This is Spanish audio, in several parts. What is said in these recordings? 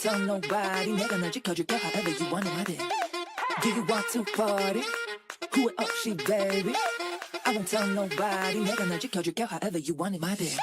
Tell nobody, 내가 널 지켜줄게 however you want it, my dear. Do you want to party? Who it up, she baby. I won't tell nobody, 내가 널 지켜줄게 however you want it, my dear.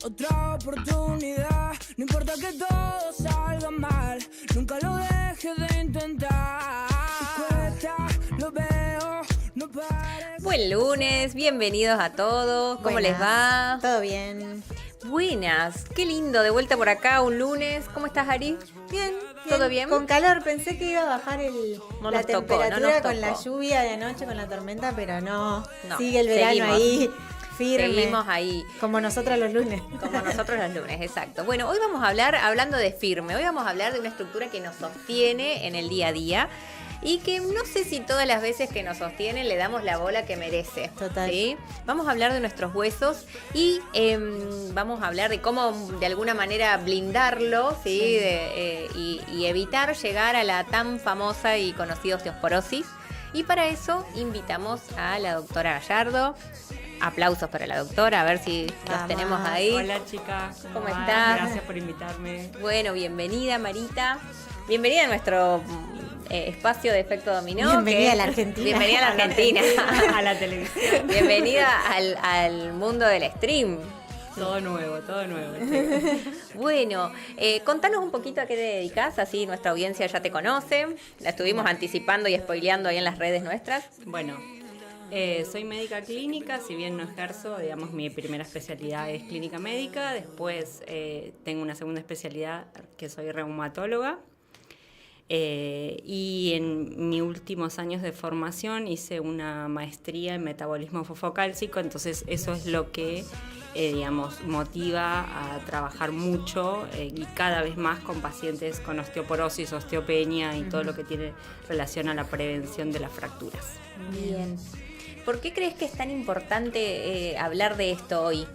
Otra oportunidad, no importa que todo salga mal, nunca lo dejes de intentar. Cuesta, lo veo, no pares. Buen lunes, bienvenidos a todos. ¿Cómo Buenas. les va? Todo bien. Buenas, qué lindo, de vuelta por acá un lunes. ¿Cómo estás, Ari? Bien. ¿Todo bien? Con calor, pensé que iba a bajar No la nos tocó, temperatura no nos con la tocó. lluvia de anoche, con la tormenta, pero no. No, Sigue el verano seguimos. ahí, firme. Seguimos ahí. Como nosotros los lunes. Como nosotros los lunes, exacto. Bueno, hoy vamos a hablar, hablando de firme, hoy vamos a hablar de una estructura que nos sostiene en el día a día y que no sé si todas las veces que nos sostiene le damos la bola que merece. Total. ¿Sí? Vamos a hablar de nuestros huesos y vamos a hablar de cómo de alguna manera blindarlo, ¿sí? Sí. Y evitar llegar a la tan famosa y conocida osteoporosis. Y para eso invitamos a la doctora Gallardo. Aplausos para la doctora, a ver si los Vamos. tenemos ahí. Hola chicas, ¿Cómo van? estás? Gracias por invitarme. Bueno, bienvenida Marita. Bienvenida a nuestro espacio de Efecto Dominó. Bienvenida a la Argentina. Bienvenida a la Argentina. A la televisión. Bienvenida al mundo del stream. Todo nuevo, sí. Bueno, contanos un poquito a qué te dedicas, así nuestra audiencia ya te conoce. La estuvimos anticipando y spoileando ahí en las redes nuestras. Bueno, soy médica clínica, si bien no ejerzo, digamos, mi primera especialidad es clínica médica. Después tengo una segunda especialidad que soy reumatóloga. Y en mis últimos años de formación hice una maestría en metabolismo fosfocálcico, entonces eso es lo que, digamos, motiva a trabajar mucho y cada vez más con pacientes con osteoporosis, osteopenia y todo lo que tiene relación a la prevención de las fracturas. Bien. ¿Por qué crees que es tan importante hablar de esto hoy?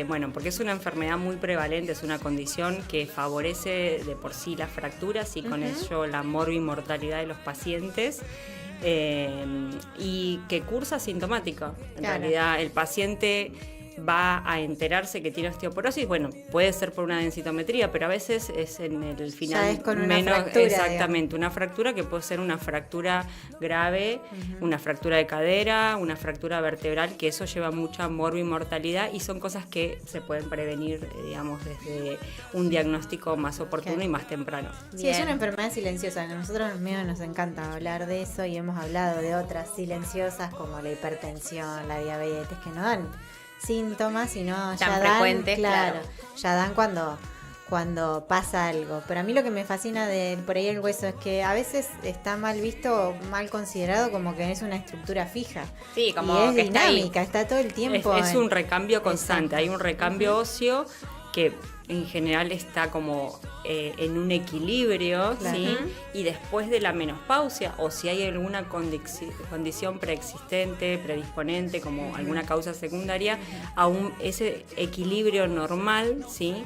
Bueno, porque es una enfermedad muy prevalente, es una condición que favorece de por sí las fracturas y con ello la morbimortalidad de los pacientes y que cursa sintomático. En Claro. realidad el paciente va a enterarse que tiene osteoporosis, bueno, puede ser por una densitometría, pero a veces es en el final Ya es con una menos fractura, exactamente, una fractura que puede ser una fractura grave, una fractura de cadera, una fractura vertebral, que eso lleva mucha morbimortalidad y son cosas que se pueden prevenir, digamos, desde un diagnóstico más oportuno Claro. y más temprano. Sí, es una enfermedad silenciosa. A nosotros mismos nos encanta hablar de eso y hemos hablado de otras silenciosas como la hipertensión, la diabetes, que no dan síntomas, sino Tan ya dan, frecuentes, claro, claro. ya dan cuando pasa algo. Pero a mí lo que me fascina de por ahí el hueso es que a veces está mal visto, mal considerado como que es una estructura fija. Sí, como y es que está ahí. dinámica, está todo el tiempo. Es un recambio constante, Exacto. hay un recambio óseo que en general está como en un equilibrio, Claro. ¿sí? Y después de la menopausia, o si hay alguna condición preexistente, predisponente, como alguna causa secundaria, aún ese equilibrio normal, ¿sí?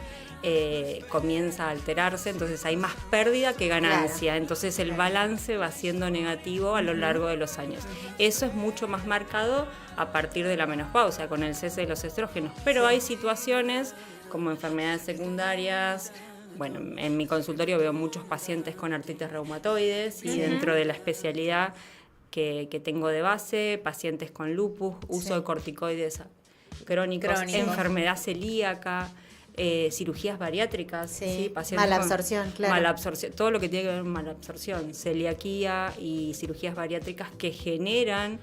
Comienza a alterarse, entonces hay más pérdida que ganancia, entonces el balance va siendo negativo a lo largo de los años. Eso es mucho más marcado a partir de la menopausia, con el cese de los estrógenos, pero hay situaciones como enfermedades secundarias. Bueno, en mi consultorio veo muchos pacientes con artritis reumatoides y dentro de la especialidad que tengo de base, pacientes con lupus, uso de corticoides crónicos, enfermedad celíaca, cirugías bariátricas, ¿sí? Pacientes Malabsorción, con claro. malabsorción, todo lo que tiene que ver con malabsorción, celiaquía y cirugías bariátricas que generan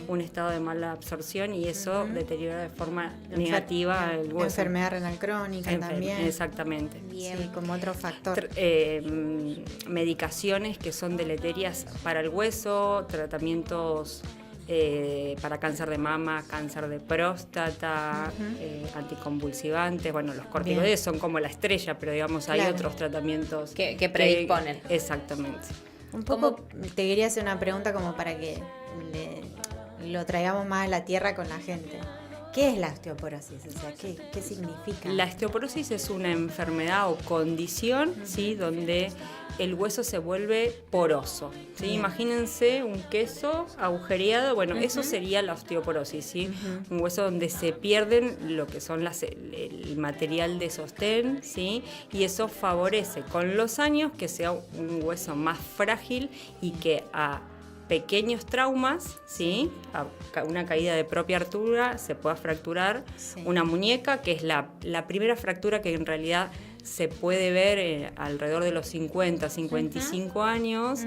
un estado de mala absorción y eso deteriora de forma negativa el hueso. Enfermedad renal crónica también. Exactamente. Bien. Sí, como otro factor. Medicaciones que son deleterias para el hueso, tratamientos para cáncer de mama, cáncer de próstata, anticonvulsivantes. Bueno, los corticoides son como la estrella, pero digamos hay otros tratamientos que predisponen. Exactamente. Un poco te quería hacer una pregunta como para que lo traigamos más a la tierra con la gente. ¿Qué es la osteoporosis? O sea, ¿qué significa? La osteoporosis es una enfermedad o condición, ¿sí? Donde el hueso se vuelve poroso, ¿sí? Imagínense un queso agujereado, bueno, eso sería la osteoporosis, ¿sí? Un hueso donde se pierden lo que son el material de sostén, ¿sí? Y eso favorece con los años que sea un hueso más frágil y que a pequeños traumas, ¿sí? A una caída de propia altura se pueda fracturar una muñeca, que es la primera fractura que en realidad se puede ver alrededor de los 50, 55 años,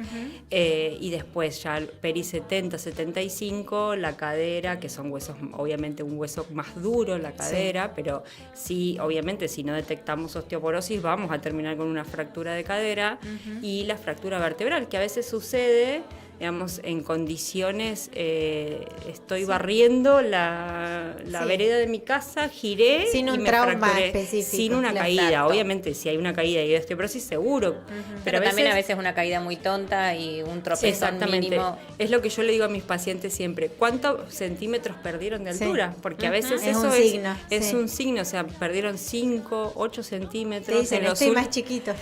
y después ya peri 70, 75, la cadera, que son huesos, obviamente un hueso más duro, la cadera, pero sí, obviamente si no detectamos osteoporosis vamos a terminar con una fractura de cadera, y la fractura vertebral, que a veces sucede, digamos, en condiciones, estoy barriendo la vereda de mi casa, giré sin un y me trauma fracturé, específico, sin una caída. Exacto. Obviamente, si hay una caída y hay osteoporosis, seguro. Pero también a veces una caída muy tonta y un tropezón mínimo. Es lo que yo le digo a mis pacientes siempre. ¿Cuántos centímetros perdieron de altura? Porque a veces Es eso un signo, es un signo. O sea, perdieron 5, 8 centímetros. Te dicen, estoy más chiquito.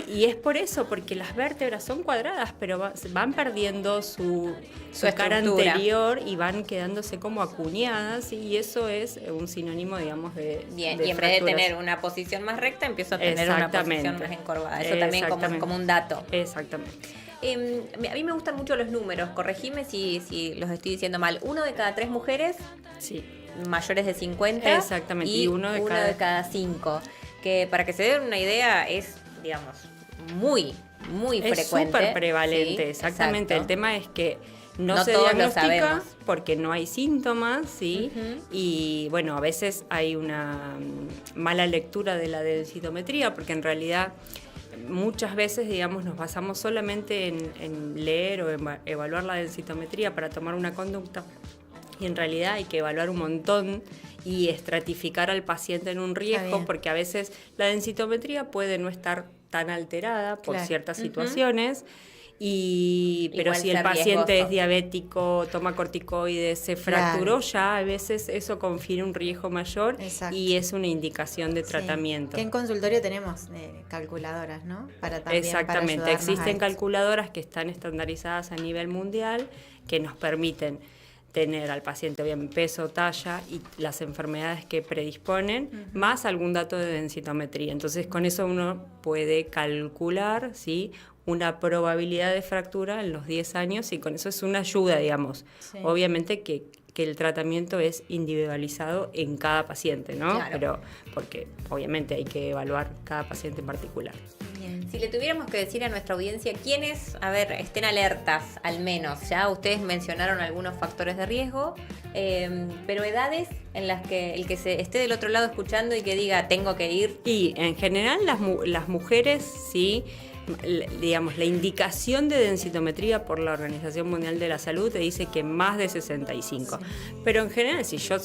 Y es por eso, porque las vértebras son cuadradas, pero van perdiendo su cara anterior y van quedándose como acuñadas, y eso es un sinónimo, digamos, de Bien, de y en vez de fracturas. tener una posición más recta, empiezo a tener una posición más encorvada. Eso también como un dato. Exactamente. A mí me gustan mucho los números, corregime si los estoy diciendo mal. 1 de cada 3 mujeres mayores de 50 Exactamente. y Y uno de cada 5. Que para que se den una idea es, digamos, muy Es frecuente. súper prevalente, Sí, exactamente. exacto. El tema es que no se todos lo diagnostica sabemos. porque no hay síntomas, ¿sí? Y bueno, a veces hay una mala lectura de la densitometría, porque en realidad muchas veces, digamos, nos basamos solamente en leer o evaluar la densitometría para tomar una conducta, y en realidad hay que evaluar un montón y estratificar al paciente en un riesgo, porque a veces la densitometría puede no estar tan alterada por ciertas situaciones, pero si el paciente es diabético, toma corticoides, se fracturó, ya a veces eso confiere un riesgo mayor y es una indicación de tratamiento. Que en consultorio tenemos calculadoras, ¿no? Exactamente, para existen calculadoras que están estandarizadas a nivel mundial que nos permiten tener al paciente, obviamente, peso, talla y las enfermedades que predisponen, más algún dato de densitometría. Entonces, con eso uno puede calcular, ¿sí?, una probabilidad de fractura en los 10 años, y con eso es una ayuda, digamos. Obviamente que el tratamiento es individualizado en cada paciente, ¿no? Claro. Pero porque obviamente hay que evaluar cada paciente en particular. Si le tuviéramos que decir a nuestra audiencia quiénes, estén alertas al menos, ya ustedes mencionaron algunos factores de riesgo, Pero edades en las que el que esté del otro lado escuchando y que diga, tengo que ir. Y en general las mujeres, sí, digamos, la indicación de densitometría por la Organización Mundial de la Salud te dice que más de 65. Sí. Pero en general, si yo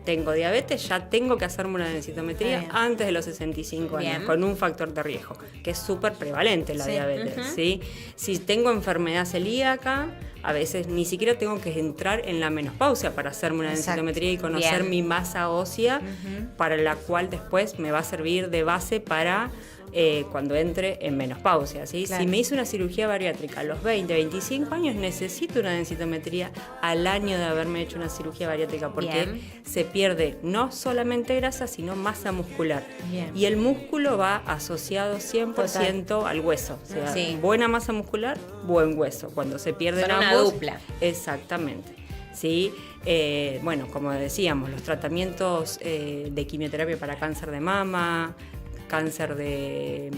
tengo diabetes, ya tengo que hacerme una densitometría antes de los 65 años, con un factor de riesgo, que es súper prevalente la diabetes. ¿Sí? Si tengo enfermedad celíaca, a veces ni siquiera tengo que entrar en la menopausia para hacerme una densitometría y conocer mi masa ósea, para la cual después me va a servir de base para cuando entre en menopausia. ¿Sí? Claro. Si me hice una cirugía bariátrica a los 20, 25 años, necesito una densitometría al año de haberme hecho una cirugía bariátrica, porque se pierde no solamente grasa, sino masa muscular. Y el músculo va asociado 100% al hueso. O sea, buena masa muscular, buen hueso. Cuando se pierden ambos, una dupla. Exactamente. ¿Sí? Bueno, como decíamos, los tratamientos de quimioterapia para cáncer de mama, cáncer de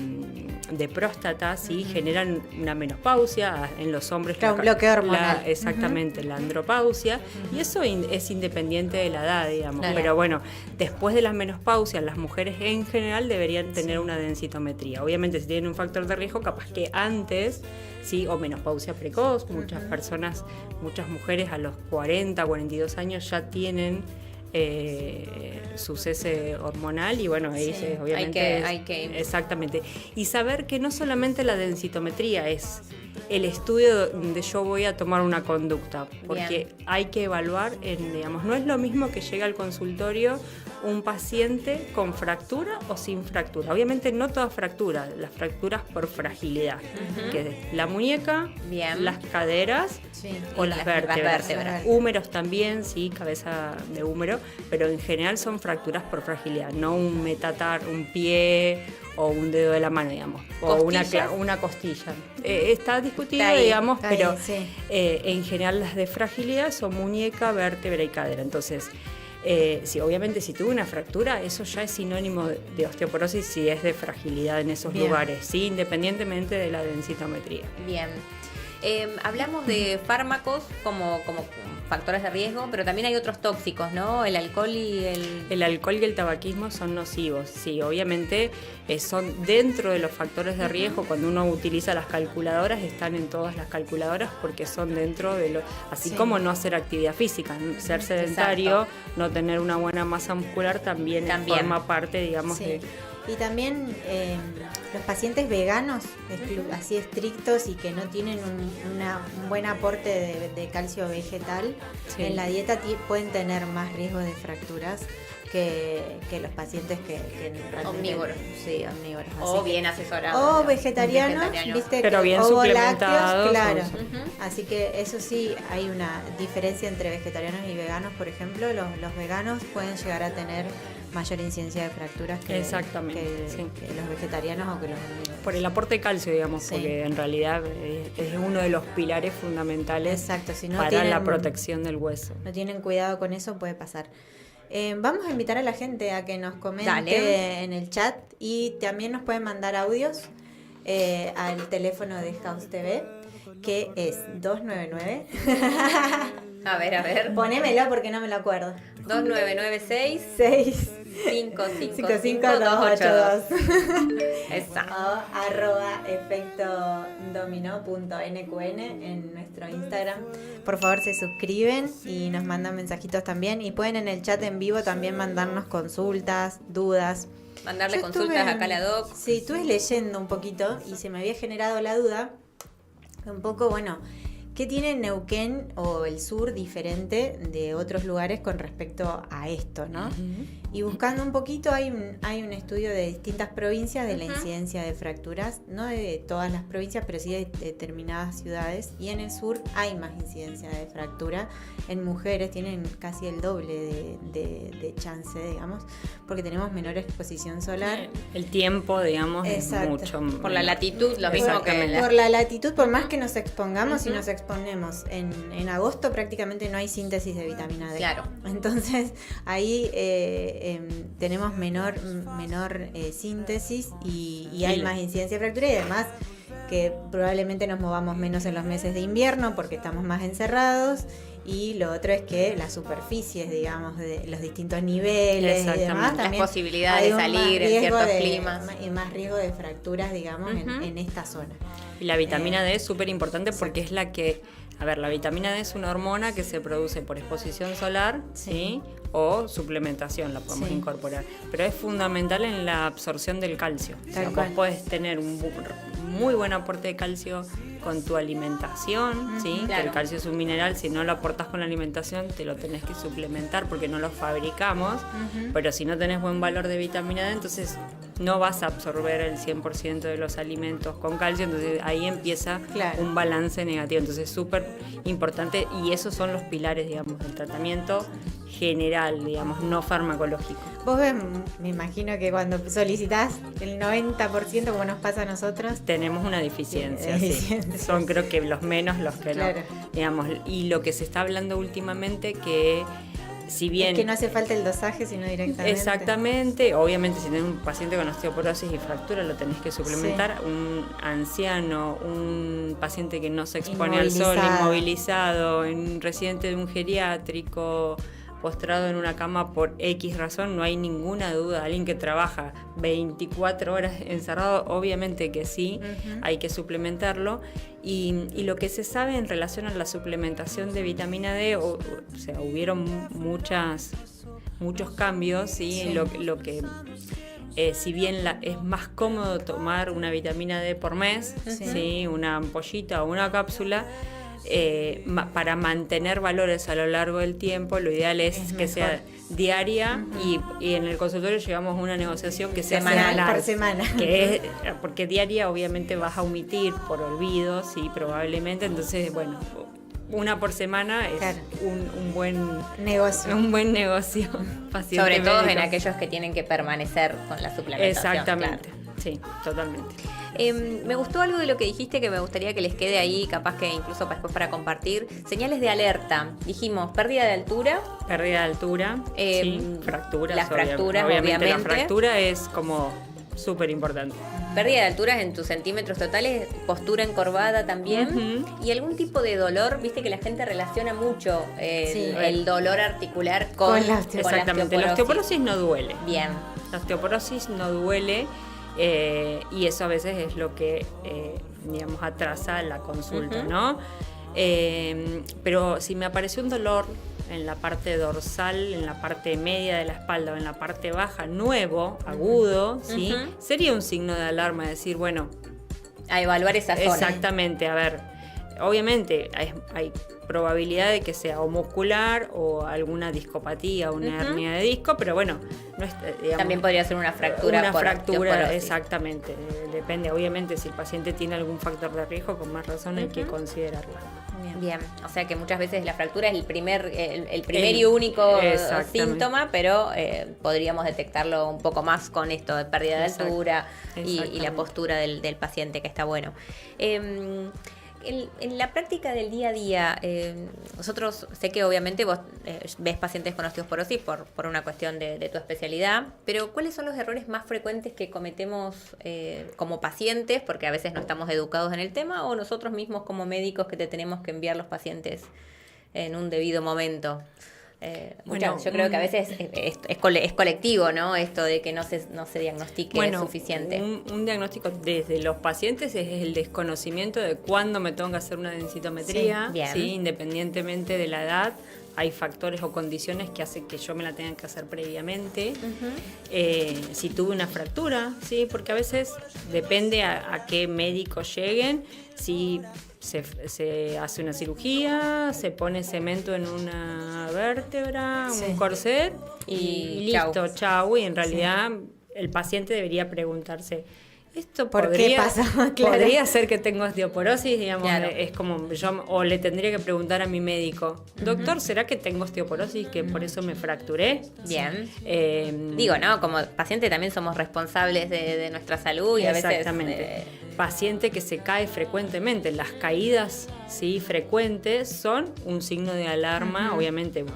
próstata, ¿sí? Generan una menopausia en los hombres. Un bloqueo hormonal. Exactamente, la andropausia. Y eso es independiente de la edad, digamos. Claro. Pero bueno, después de las menopausias, las mujeres en general deberían tener una densitometría. Obviamente, si tienen un factor de riesgo, capaz que antes, ¿sí? O menopausia precoz. Muchas personas, muchas mujeres a los 40, 42 años ya tienen su cese hormonal, y bueno, ahí obviamente hay que exactamente. Y saber que no solamente la densitometría es el estudio donde yo voy a tomar una conducta, porque hay que evaluar, digamos, no es lo mismo que llega al consultorio un paciente con fractura o sin fractura. Obviamente no todas fracturas, las fracturas por fragilidad, que es la muñeca, las caderas o las vértebras. Húmeros también, sí, cabeza de húmero, pero en general son fracturas por fragilidad, no un metatar, un pie o un dedo de la mano, digamos, o una costilla. Está discutido, digamos, pero en general las de fragilidad son muñeca, vértebra y cadera. Entonces, sí, obviamente si tuve una fractura, eso ya es sinónimo de osteoporosis si es de fragilidad en esos lugares, ¿sí? Independientemente de la densitometría. Bien. Hablamos de fármacos como factores de riesgo, pero también hay otros tóxicos, ¿no? El alcohol y el tabaquismo son nocivos, sí, obviamente son dentro de los factores de riesgo. Cuando uno utiliza las calculadoras, están en todas las calculadoras porque son dentro de así como no hacer actividad física, ser sedentario, no tener una buena masa muscular también. Forma parte, digamos, de... Y también los pacientes veganos, así estrictos y que no tienen un buen aporte de calcio vegetal, en la dieta pueden tener más riesgo de fracturas que los pacientes que omnívoros. Sí, omnívoros. O bien asesorados. O vegetarianos, ¿viste? Pero bien suplementados. Claro. Así que eso sí, hay una diferencia entre vegetarianos y veganos. Por ejemplo, los veganos pueden llegar a tener mayor incidencia de fracturas que los vegetarianos o que los omnívoros. Por el aporte de calcio, digamos, porque en realidad es uno de los pilares fundamentales para la protección del hueso. No tienen cuidado con eso, puede pasar. Vamos a invitar a la gente a que nos comente en el chat, y también nos pueden mandar audios al teléfono de House TV, que es 299. A ver. Ponémelo porque no me lo acuerdo. 2996 555282. Exacto. O @efectodominó.nqn en nuestro Instagram. Por favor, se suscriben y nos mandan mensajitos también. Y pueden en el chat en vivo también mandarnos consultas, dudas. Mandarle consultas acá a la doc. Sí, estuve leyendo un poquito y se me había generado la duda. Un poco, bueno, ¿qué tiene Neuquén o el sur diferente de otros lugares con respecto a esto, ¿no? Y buscando un poquito, hay un estudio de distintas provincias de la incidencia de fracturas, no de todas las provincias, pero sí de determinadas ciudades. Y en el sur hay más incidencia de fractura. En mujeres tienen casi el doble de chance, digamos, porque tenemos menor exposición solar. El tiempo, digamos, es mucho. Por la latitud, lo mismo que por la latitud, por más que nos expongamos y nos exponemos. En agosto prácticamente no hay síntesis de vitamina D. Claro. Entonces ahí tenemos menor síntesis y hay más incidencia de fractura, y además que probablemente nos movamos menos en los meses de invierno porque estamos más encerrados Y lo otro es que las superficies, digamos, de los distintos niveles y Exactamente. demás, Las también posibilidades hay de un más salir en riesgo ciertos climas. Y más riesgo de fracturas, digamos, en esta zona. Y la vitamina D es súper importante porque es la que, a ver, la vitamina D es una hormona que se produce por exposición solar, ¿sí? O suplementación, la podemos incorporar. Pero es fundamental en la absorción del calcio. O sea, vos podés tener un muy buen aporte de calcio con tu alimentación, ¿sí? Claro. Que el calcio es un mineral, si no lo aportas con la alimentación te lo tenés que suplementar porque no lo fabricamos, pero si no tenés buen valor de vitamina D, entonces no vas a absorber el 100% de los alimentos con calcio, entonces ahí empieza un balance negativo, entonces es súper importante y esos son los pilares, digamos, del tratamiento general, digamos, no farmacológico. Vos ves, me imagino que cuando solicitás el 90%, como nos pasa a nosotros, tenemos una deficiencia, sí. Son creo que los menos los que Claro. no, digamos, y lo que se está hablando últimamente que si bien es que no hace falta el dosaje, sino directamente. exactamente, obviamente si tenés un paciente con osteoporosis y fractura lo tenés que suplementar, un anciano, un paciente que no se expone al sol, inmovilizado, un residente de un geriátrico, postrado en una cama por X razón, no hay ninguna duda. Alguien que trabaja 24 horas encerrado, obviamente que sí, hay que suplementarlo. Y lo que se sabe en relación a la suplementación de vitamina D, o sea, hubieron muchos cambios, ¿sí? Lo que si bien es más cómodo tomar una vitamina D por mes, ¿sí? Una ampollita o una cápsula, para mantener valores a lo largo del tiempo, lo ideal es que sea diaria y en el consultorio llegamos a una negociación que sea semanal. Por semana. Que es, porque diaria obviamente vas a omitir por olvido, sí, probablemente, entonces, bueno, una por semana es un buen negocio. Un buen negocio. Sobre todo en aquellos que tienen que permanecer con la suplementación. Exactamente, claro. Sí, totalmente. Me gustó algo de lo que dijiste que me gustaría que les quede ahí, capaz que incluso después para compartir. Señales de alerta. Dijimos, pérdida de altura. Pérdida de altura, fracturas. Las fracturas, obviamente. La fractura es como súper importante. Pérdida de altura en tus centímetros totales, postura encorvada también. Y algún tipo de dolor, viste que la gente relaciona mucho el dolor articular con la osteoporosis. Exactamente, la osteoporosis no duele. Bien. La osteoporosis no duele. Y eso a veces es lo que, digamos, atrasa la consulta, ¿no? Pero si me apareció un dolor en la parte dorsal, en la parte media de la espalda o en la parte baja, nuevo, agudo, ¿sí? Sería un signo de alarma, decir, bueno... A evaluar esa zona. Exactamente, a ver, obviamente hay probabilidad de que sea o muscular o alguna discopatía, una hernia de disco, pero bueno, no es, digamos, también podría ser una fractura. Una fractura, osteoporosis. Exactamente. Depende, obviamente, si el paciente tiene algún factor de riesgo, con más razón hay que considerarlo. Bien, o sea que muchas veces la fractura es el primer y único síntoma, pero podríamos detectarlo un poco más con esto de pérdida de altura y la postura del paciente, que está bueno. En la práctica del día a día, nosotros sé que obviamente vos ves pacientes con osteoporosis por una cuestión de tu especialidad, pero ¿cuáles son los errores más frecuentes que cometemos como pacientes? Porque a veces no estamos educados en el tema, o nosotros mismos como médicos que te tenemos que enviar los pacientes en un debido momento. Yo creo que a veces es colectivo, ¿no? Esto de que no se diagnostique suficiente. Un diagnóstico desde los pacientes es el desconocimiento de cuándo me tengo que hacer una densitometría, ¿sí? Independientemente de la edad. Hay factores o condiciones que hacen que yo me la tenga que hacer previamente. Si tuve una fractura, ¿sí? Porque a veces depende a qué médico lleguen. Si se hace una cirugía, se pone cemento en una vértebra, un corset y listo, chau. Y en realidad el paciente debería preguntarse, ¿esto qué pasa? ¿Podría ser que tengo osteoporosis? Digamos, es como o le tendría que preguntar a mi médico, doctor, ¿será que tengo osteoporosis que por eso me fracturé? Bien. Digo, ¿no? Como paciente también somos responsables de nuestra salud y a veces... Exactamente. Paciente que se cae frecuentemente. Las caídas, ¿sí? Frecuentes son un signo de alarma, obviamente,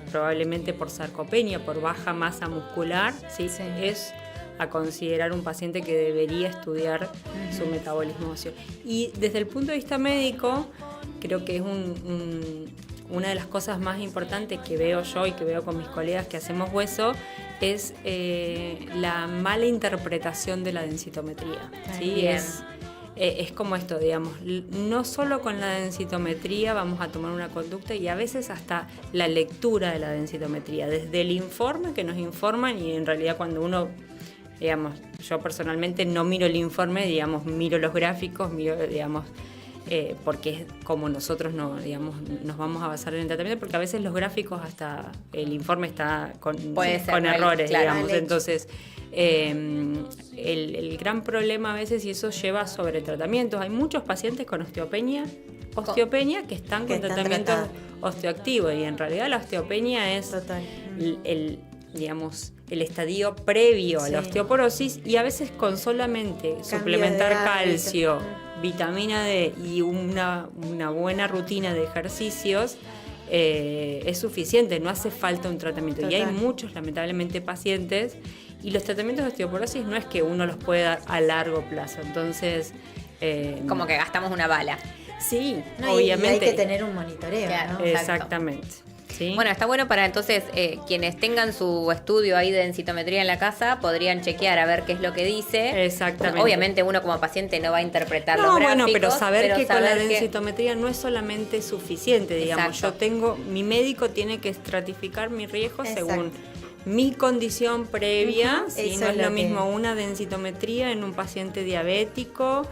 probablemente por sarcopenia, por baja masa muscular, ¿sí? Es a considerar un paciente que debería estudiar su metabolismo óseo. Y desde el punto de vista médico, creo que es una de las cosas más importantes que veo yo y que veo con mis colegas que hacemos hueso es la mala interpretación de la densitometría. ¿Sí? Bien. Es como esto, digamos, no solo con la densitometría vamos a tomar una conducta y a veces hasta la lectura de la densitometría, desde el informe que nos informan y en realidad cuando uno, digamos, yo personalmente no miro el informe, digamos, miro los gráficos, digamos, porque es como nosotros digamos, nos vamos a basar en el tratamiento, porque a veces los gráficos hasta el informe está con errores, claro, digamos, entonces el gran problema a veces y eso lleva sobre tratamientos. Hay muchos pacientes con osteopenia que están con tratamientos osteoactivos y en realidad la osteopenia es digamos, el estadio previo a la osteoporosis y a veces con solamente suplementar calcio, vitamina D y una buena rutina de ejercicios es suficiente, no hace falta un tratamiento. Total. Y hay muchos, lamentablemente, pacientes y los tratamientos de osteoporosis no es que uno los pueda dar a largo plazo, entonces... como que gastamos una bala. Sí, No, obviamente. y hay que tener un monitoreo, Claro. ¿no? Exactamente. ¿Sí? Bueno, está bueno para entonces quienes tengan su estudio ahí de densitometría en la casa podrían chequear a ver qué es lo que dice. Exactamente. Obviamente uno como paciente no va a interpretar los gráficos. Bueno, pero saber que con la que- densitometría no es solamente suficiente, digamos. Exacto. Mi médico tiene que estratificar mi riesgo Exacto. según mi condición previa. Ujú. Si Eso no es es lo lo que- mismo una densitometría en un paciente diabético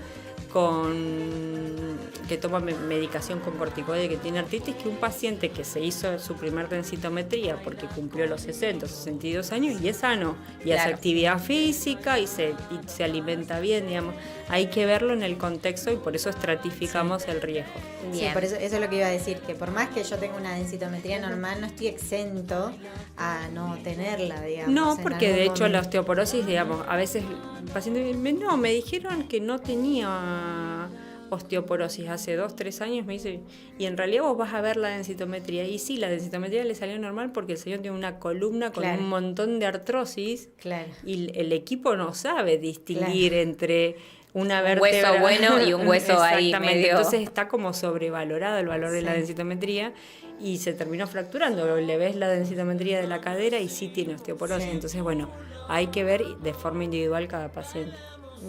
que toma medicación con corticoide que tiene artritis, que un paciente que se hizo su primer densitometría porque cumplió los 60, 62 años y es sano y hace Claro. actividad física y se alimenta bien, digamos. Hay que verlo en el contexto y por eso estratificamos el riesgo. Sí, Bien. por eso es lo que iba a decir, que por más que yo tenga una densitometría normal, no estoy exento a no tenerla, digamos. No, en porque algún de hecho la momento. osteoporosis, digamos, a veces el paciente me dijeron que no tenía osteoporosis hace 2-3 años, me dice, y en realidad vos vas a ver la densitometría, y sí, la densitometría le salió normal porque el señor tiene una columna con Claro. un montón de artrosis, Claro. y el equipo no sabe distinguir entre una Un vértebra... hueso bueno y un hueso ahí Exactamente, medio- entonces está como sobrevalorado el valor de la Sí. densitometría y se terminó fracturando. Le ves la densitometría de la cadera y sí tiene osteoporosis. Sí. Entonces, bueno, hay que ver de forma individual cada paciente.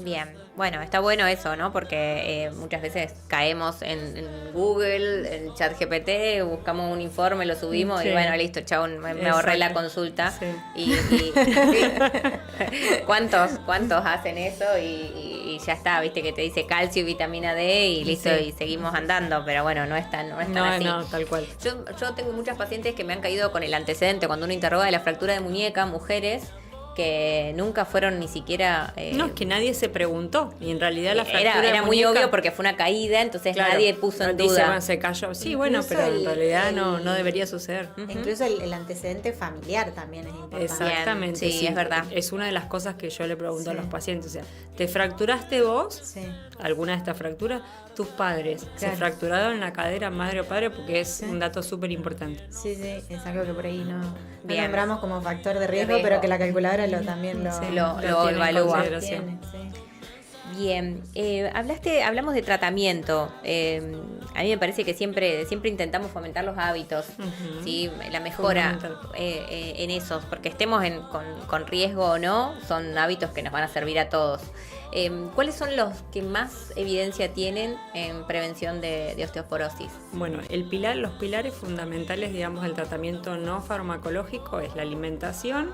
Bien, bueno, está bueno eso, ¿no? Porque muchas veces caemos en Google, en ChatGPT, buscamos un informe, lo subimos Sí. y bueno, listo, chao, me ahorré la Exacto. consulta. Sí. Y ¿cuántos hacen eso? Y ya está, viste, que te dice calcio y vitamina D y listo, Sí. y seguimos andando, pero bueno, no es tan así. No, tal cual. Yo tengo muchas pacientes que me han caído con el antecedente cuando uno interroga de la fractura de muñeca, mujeres que nunca fueron ni siquiera... No, es que nadie se preguntó. Y en realidad la fractura era de muy muñeca- obvio porque fue una caída, entonces Claro, nadie puso en dice, duda. bueno, se cayó. Sí, bueno, Incluso pero en realidad el- no debería suceder. Incluso el antecedente familiar también es importante. Exactamente. Bien, sí, es verdad. Es una de las cosas que yo le pregunto a Sí. los pacientes. O sea, ¿te fracturaste vos? Sí. ¿Alguna de estas fracturas? Tus padres. Claro. ¿Se fracturaron en la cadera madre o padre? Porque es Sí. un dato súper importante. Sí, es algo que por ahí no Bien. nombramos como factor de riesgo, riesgo. pero que la calculadora también lo, Sí, lo tiene en evalúa. consideración. tiene, sí. Bien, hablamos de tratamiento. A mí me parece que siempre intentamos fomentar los hábitos, Ujú. ¿sí? La mejora Fundamental. en esos, porque estemos con riesgo o no, son hábitos que nos van a servir a todos. ¿Cuáles son los que más evidencia tienen en prevención de osteoporosis? Bueno, los pilares fundamentales, digamos, del tratamiento no farmacológico es la alimentación,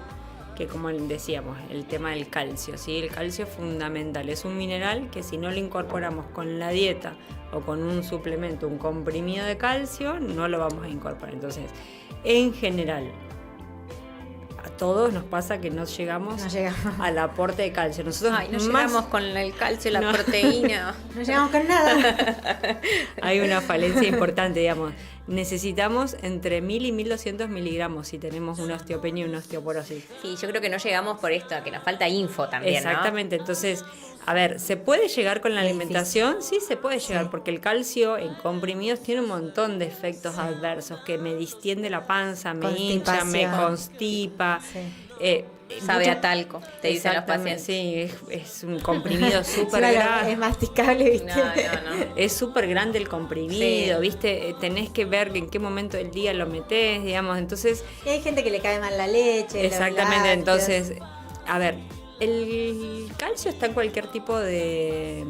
que como decíamos, el tema del calcio, ¿sí? El calcio es fundamental, es un mineral que si no lo incorporamos con la dieta o con un suplemento, un comprimido de calcio, no lo vamos a incorporar. Entonces, en general, a todos nos pasa que no llegamos No llegamos. al aporte de calcio. Nosotros Ay, no más- llegamos con el calcio y la No. proteína. No llegamos con nada. Hay una falencia importante, digamos. Necesitamos entre 1000 y 1200 miligramos si tenemos una osteopenia y una osteoporosis. Sí, yo creo que no llegamos por esto, que nos falta info también, Exactamente, entonces, a ver, ¿se puede llegar con la Es alimentación? Sí, se puede llegar, Sí. porque el calcio en comprimidos tiene un montón de efectos adversos, que me distiende la panza, me hincha, me Constipación. constipa. Sí. Sabe a talco, te dicen los Exactamente, pacientes. sí, es un comprimido súper Claro, grande. es masticable, ¿viste? No. Es súper grande el comprimido, Sí. ¿viste? Tenés que ver en qué momento del día lo metés, digamos. Entonces, Y hay gente que le cae mal la leche. los exactamente, lácteos. entonces, a ver, el calcio está en cualquier tipo de...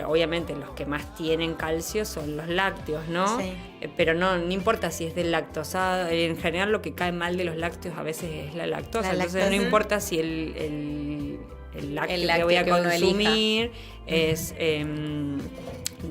obviamente los que más tienen calcio son los lácteos, ¿no? Sí. Pero no importa si es del lactosado, en general lo que cae mal de los lácteos a veces es la lactosa, La entonces lactosa. no importa si el lácteo que lácteo voy a que uno consumir es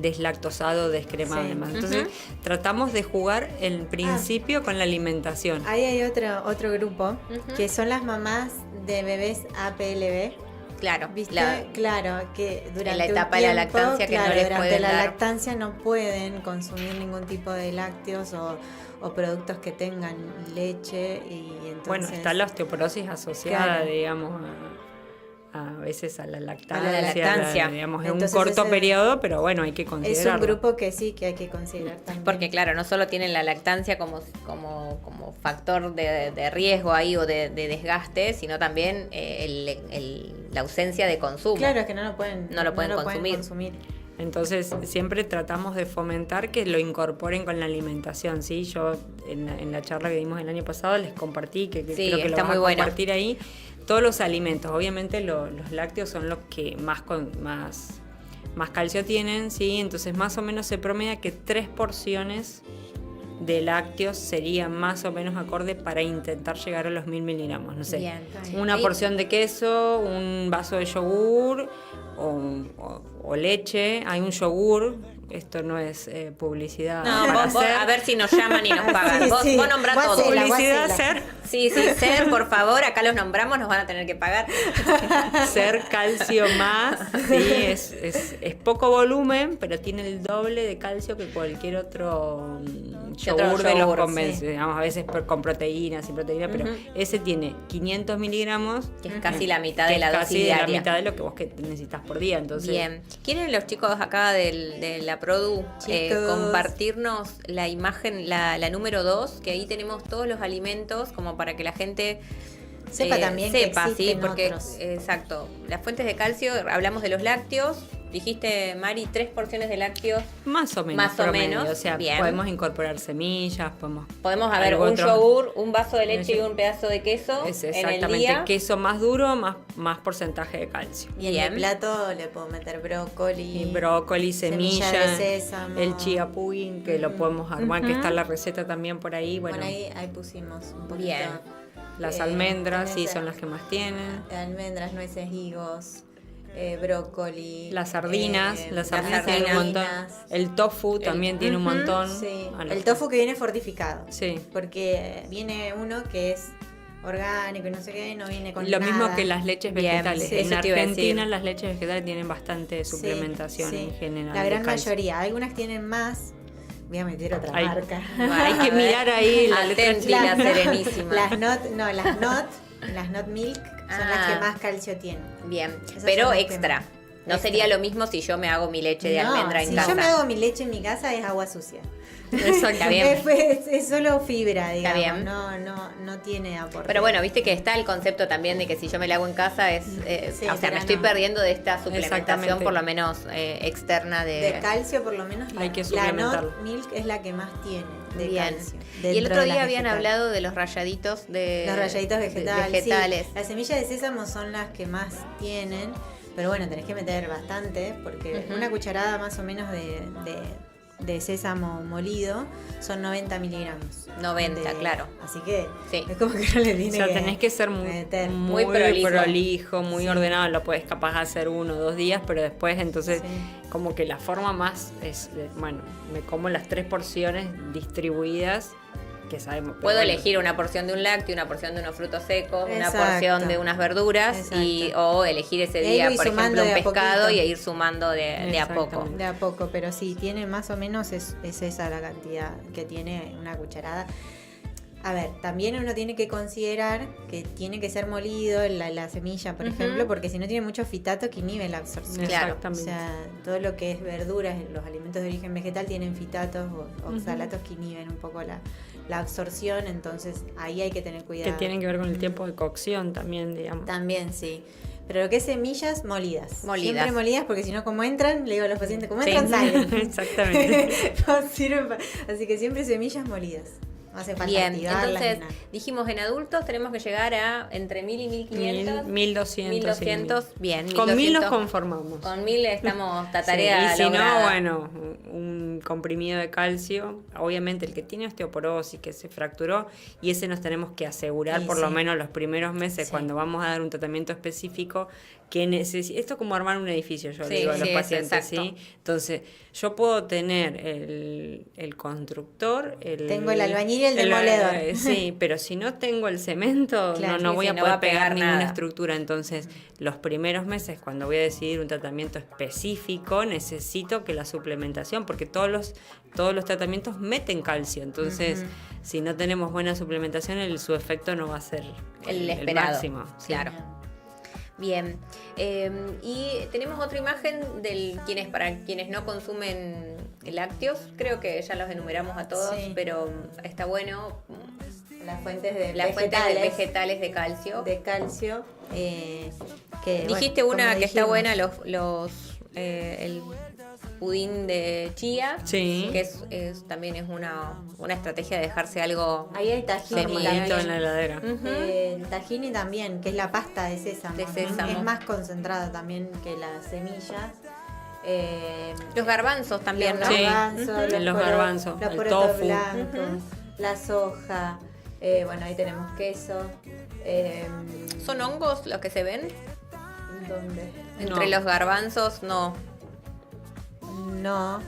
deslactosado, descremado Sí. y demás. Entonces tratamos de jugar en principio con la alimentación. Ahí hay otro grupo, Ujú. que son las mamás de bebés APLB. Claro, ¿Viste? la- Claro, que durante en la un etapa de la tiempo, lactancia que no claro, les durante pueden la dar. lactancia no pueden consumir ningún tipo de lácteos o productos que tengan leche y entonces... Bueno, está la osteoporosis asociada, Claro. digamos, a veces a la lactancia. lactancia. Digamos, en un Entonces, corto ese- periodo, pero bueno, hay que Es considerarlo. un grupo que sí, que hay que considerar también. Porque claro, no solo tienen la lactancia como factor de riesgo ahí o de desgaste, sino también la ausencia de consumo. Claro, es que no lo pueden, No lo pueden consumir. Entonces, siempre tratamos de fomentar que lo incorporen con la alimentación, ¿sí? Yo en la charla que dimos el año pasado les compartí, que Sí, creo que está lo vas muy a bueno. compartir ahí, todos los alimentos. Obviamente los lácteos son los que más calcio tienen, ¿sí? Entonces, más o menos se promedia que 3 porciones de lácteos sería más o menos acorde para intentar llegar a los 1000 miligramos. No sé, Bien. una Ahí- porción de queso, un vaso de yogur o leche. Hay un yogur, esto no es publicidad. No, para vos, hacer. a ver si nos llaman y nos pagan. Sí, vos, sí. vos nombrá Vos todo. hacela, Publicidad, vos hacela. ser Sí, Ser, por favor, acá los nombramos, nos van a tener que pagar. Ser calcio más, sí, es poco volumen, pero tiene el doble de calcio que cualquier otro Que otro yogur de los yogur, convencionales, sí. digamos, a veces con proteínas, sin proteína, pero ese tiene 500 miligramos, Que es casi la mitad que de la es dosis casi de diaria. la mitad de lo que vos necesitas por día, entonces... Bien. ¿Quieren los chicos acá de la Produ Chicos. compartirnos la imagen, la número 2? Que ahí tenemos todos los alimentos como para que la gente Sepa también que sepa, sí, existen porque otros. exacto. Las fuentes de calcio, hablamos de los lácteos. Dijiste, Mari, 3 porciones de lácteos. Más o menos. Más o promedio, menos, O sea, bien. podemos incorporar semillas, Podemos haber algo un otro. yogur, un vaso de leche y Leche. un pedazo de queso Es en el exactamente, día. queso más duro, más porcentaje de calcio. Y en Bien. mi plato le puedo meter brócoli. Y brócoli, semilla semilla, de sésamo. el chia pudding, que lo podemos armar, que está la receta también por ahí. Bueno, Bueno, ahí pusimos un poquito. Bien. las almendras sí nueces, son las que más tienen. Almendras, nueces, higos, brócoli. Las sardinas sardinas tienen un montón. sardinas. El tofu también tiene un montón. Sí, Ah, no. el tofu que viene fortificado. Sí. Porque viene uno que es orgánico y no sé qué, no viene con Lo nada. mismo que las leches Bien, vegetales. sí, en eso te iba a Argentina decir. las leches vegetales tienen bastante Sí, suplementación sí. en general. La de gran calcio. mayoría. Algunas tienen más. Voy a meter otra Hay- marca. Hay que mirar ahí la letra Atenti, chica. la serenísima. Las not milk son Ah. las que más calcio tienen. Bien, Esas pero son las extra. que- No extra. sería lo mismo si yo me hago mi leche de No, almendra en si casa. yo me hago mi leche en mi casa es agua sucia. Está bien. Es solo fibra, digamos. bien. No tiene aporte. Pero bueno, viste que está el concepto también de que si yo me la hago en casa es, Sí, o sea, pero me estoy no. perdiendo de esta suplementación Exactamente. por lo menos externa de calcio por lo menos Hay que la suplementarlo. not milk es la que más tiene de Bien. calcio. Y el dentro otro de día las habían vegetales. hablado de los rayaditos de Los ralladitos vegetales. vegetales. Sí. Las semillas de sésamo son las que más tienen, pero bueno, tenés que meter bastante, porque Ujú. una cucharada más o menos de sésamo molido son 90 miligramos. 90, claro. Así que Sí. es como que no le O tiene sea, tenés que ser muy, meter. muy prolijo. prolijo, muy ordenado. Lo puedes capaz hacer 1 o 2 días, pero después entonces Sí. como que la forma más es, bueno, me como las 3 porciones distribuidas que sabemos. pero Puedo bueno, elegir una porción de un lácteo, una porción de unos frutos secos, una Exacto. porción de unas verduras o elegir ese Y ahí día, voy por sumando ejemplo, un de a pescado poquito. y ir sumando de a poco. Exactamente. De a poco, pero sí, tiene más o menos es esa la cantidad que tiene una cucharada. A ver, también uno tiene que considerar que tiene que ser molido la semilla, por Ujú. ejemplo, porque si no tiene mucho fitato que inhibe la absorción. Claro. O Exactamente. sea, todo lo que es verduras, los alimentos de origen vegetal tienen fitatos o oxalatos que inhiben un poco la la absorción, entonces ahí hay que tener cuidado. Que tienen que ver con el tiempo de cocción también, digamos. También, sí. Pero lo que es semillas, molidas. Molidas. Siempre molidas, porque si no, como entran, le digo a los pacientes, como Sí. entran, salen. Exactamente. No sirven así que siempre semillas molidas. No hace falta Bien, activarlas entonces ni nada. dijimos en adultos tenemos que llegar a entre 1000 y 1500. 1200. 1200, bien. Con 1000 nos 1200. conformamos. Con 1000 estamos Sí, tarea y si lograda. no, bueno, un comprimido de calcio, obviamente el que tiene osteoporosis, que se fracturó, y ese nos tenemos que asegurar Sí, por lo sí. menos los primeros meses, Sí. cuando vamos a dar un tratamiento específico, que esto es como armar un edificio, yo Sí, le digo a los sí, es pacientes, exacto. ¿sí? Entonces, yo puedo tener el constructor, Tengo el albañil y el demoledor. sí, pero si no tengo el cemento, Claro, no sí, voy sí, a no poder va a pegar pegar ninguna nada. estructura. Entonces, los primeros meses, cuando voy a decidir un tratamiento específico, necesito que la suplementación, porque todos los tratamientos meten calcio. Entonces, si no tenemos buena suplementación, su efecto no va a ser El esperado. máximo. Sí. Claro. Bien. Y tenemos otra imagen para quienes no consumen lácteos. Creo que ya los enumeramos a todos, Sí. pero está bueno. Las fuentes de Las fuentes vegetales de calcio. de calcio. Que, Dijiste bueno, una como que está dijimos. buena, el pudín de chía, Sí. que también es una estrategia de dejarse algo. Ahí hay tahini Semilla. Todo en la también. heladera. Ujú. Tahini también, que es la pasta de sésamo. De sésamo. Es más concentrada también que las semillas. Los garbanzos también, ¿no? Los Sí. garbanzos, Ujú. Los garbanzos, los el porotos tofu. blancos, la soja. Bueno, ahí tenemos queso. ¿Son hongos los que se ven? ¿Dónde? Entre No. los garbanzos, no. No.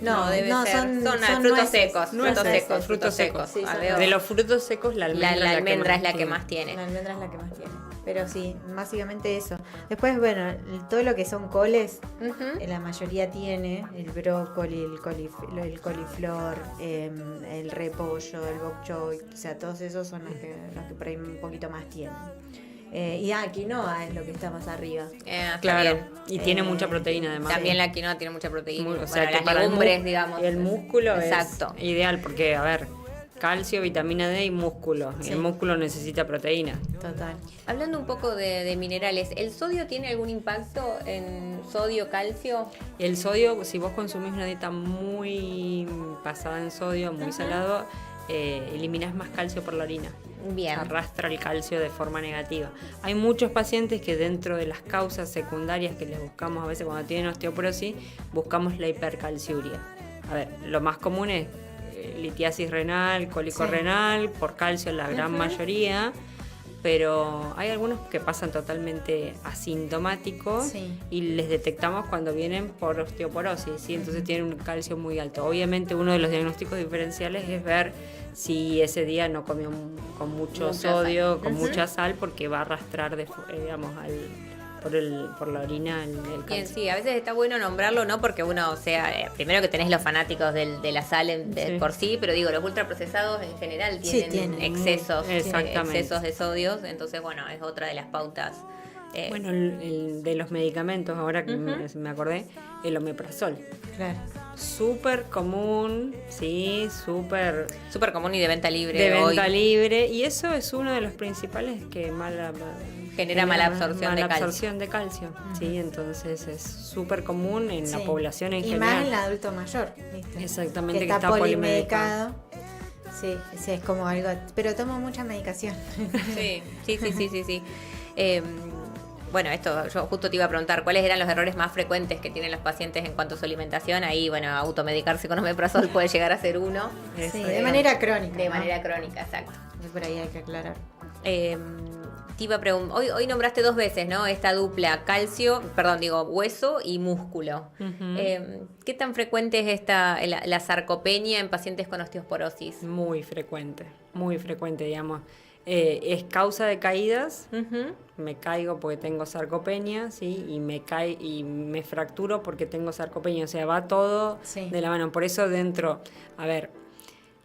No, debe ser. Son frutos nueces. secos. Nueces. Frutos secos. Sí, Ah, son veo. De los frutos secos, la La almendra, almendra es la que tiene. más tiene. La almendra es la que más tiene. Pero sí, básicamente eso. Después, bueno, todo lo que son coles, Ujú. la mayoría tiene el brócoli, el coliflor, el repollo, el bok choy, o sea, todos esos son los que por ahí un poquito más tienen. Y quinoa es lo que está más arriba. Está Claro, bien. y tiene mucha proteína además. También la quinoa tiene mucha proteína. O sea, Bueno, que las para legumbres, digamos. y el músculo Exacto. es ideal porque, a ver, calcio, vitamina D y músculo. Y Sí. el músculo necesita proteína. Total. Hablando un poco de minerales, ¿el sodio tiene algún impacto en sodio, calcio? Y el sodio, si vos consumís una dieta muy pasada en sodio, muy salado, eliminás más calcio por la orina. Bien. Arrastra el calcio de forma negativa. Hay muchos pacientes que dentro de las causas secundarias que les buscamos a veces cuando tienen osteoporosis, buscamos la hipercalciuria. A ver, lo más común es litiasis renal, cólico Sí. renal, por calcio la gran mayoría, pero hay algunos que pasan totalmente asintomáticos Sí. y les detectamos cuando vienen por osteoporosis, ¿sí? Entonces tienen un calcio muy alto. Obviamente uno de los diagnósticos diferenciales es ver si ese día no comió con mucho Mucha sodio, sal. con Ujú. mucha sal, porque va a arrastrar, digamos, por la orina el Bien, calcio. sí, a veces está bueno nombrarlo, ¿no? Porque uno, o sea, primero que tenés los fanáticos de la sal Sí. por sí, pero digo, los ultraprocesados en general Sí, tienen, tienen. excesos, Exactamente. excesos de sodios, entonces, bueno, es otra de las pautas. Bueno, el de los medicamentos, ahora que Ujú. me acordé, el omeprazol. Claro. Súper común, sí, súper Súper común y de venta libre de hoy. venta libre. Y eso es uno de los principales que Genera mala absorción de calcio. absorción de calcio. Sí, entonces es súper común en la Sí. población en y general. más en el adulto mayor, ¿viste? Exactamente, que que está está polimedicado. Sí, sí, es como algo. Pero tomo mucha medicación. Sí. Bueno, esto yo justo te iba a preguntar, ¿cuáles eran los errores más frecuentes que tienen los pacientes en cuanto a su alimentación? Ahí, bueno, automedicarse con omeprazol puede llegar a ser uno. Sí, de manera crónica. De ¿no? manera crónica, exacto. Y por ahí hay que aclarar. Te iba a preguntar, hoy nombraste 2 veces, ¿no? Esta dupla hueso y músculo. Ujú. ¿Qué tan frecuente es la sarcopenia en pacientes con osteoporosis? Muy frecuente, digamos. Es causa de caídas. Ujú. Me caigo porque tengo sarcopenia, ¿sí? Y me fracturo porque tengo sarcopenia. O sea, va todo Sí. de la mano. Por eso a ver,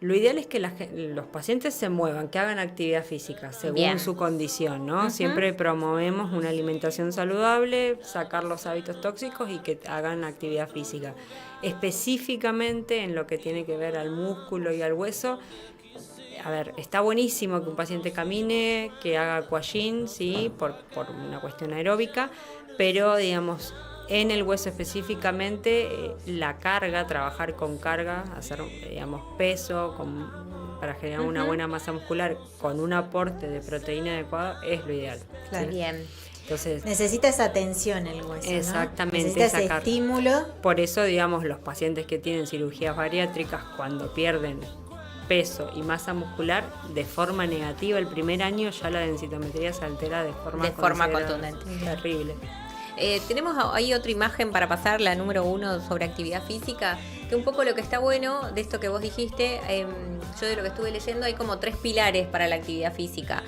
Lo ideal es que los pacientes se muevan, que hagan actividad física según Bien. su condición, ¿no? Siempre promovemos una alimentación saludable, sacar los hábitos tóxicos y que hagan actividad física. Específicamente en lo que tiene que ver al músculo y al hueso, a ver, está buenísimo que un paciente camine, que haga aquagym, ¿sí? Por una cuestión aeróbica, pero digamos, en el hueso específicamente, la carga, trabajar con carga, hacer, digamos, peso para generar una buena masa muscular con un aporte de proteína adecuado es lo ideal. Claro. Bien. Entonces, Necesita esa tensión el hueso, ¿no? exactamente, Necesita ese esa estímulo. por eso, digamos, los pacientes que tienen cirugías bariátricas, cuando pierden peso y masa muscular, de forma negativa, el primer año ya la densitometría se altera de forma considerable. contundente. Terrible. Tenemos ahí otra imagen para pasar, la número 1 sobre actividad física, que un poco lo que está bueno de esto que vos dijiste, yo de lo que estuve leyendo hay como 3 pilares para la actividad física.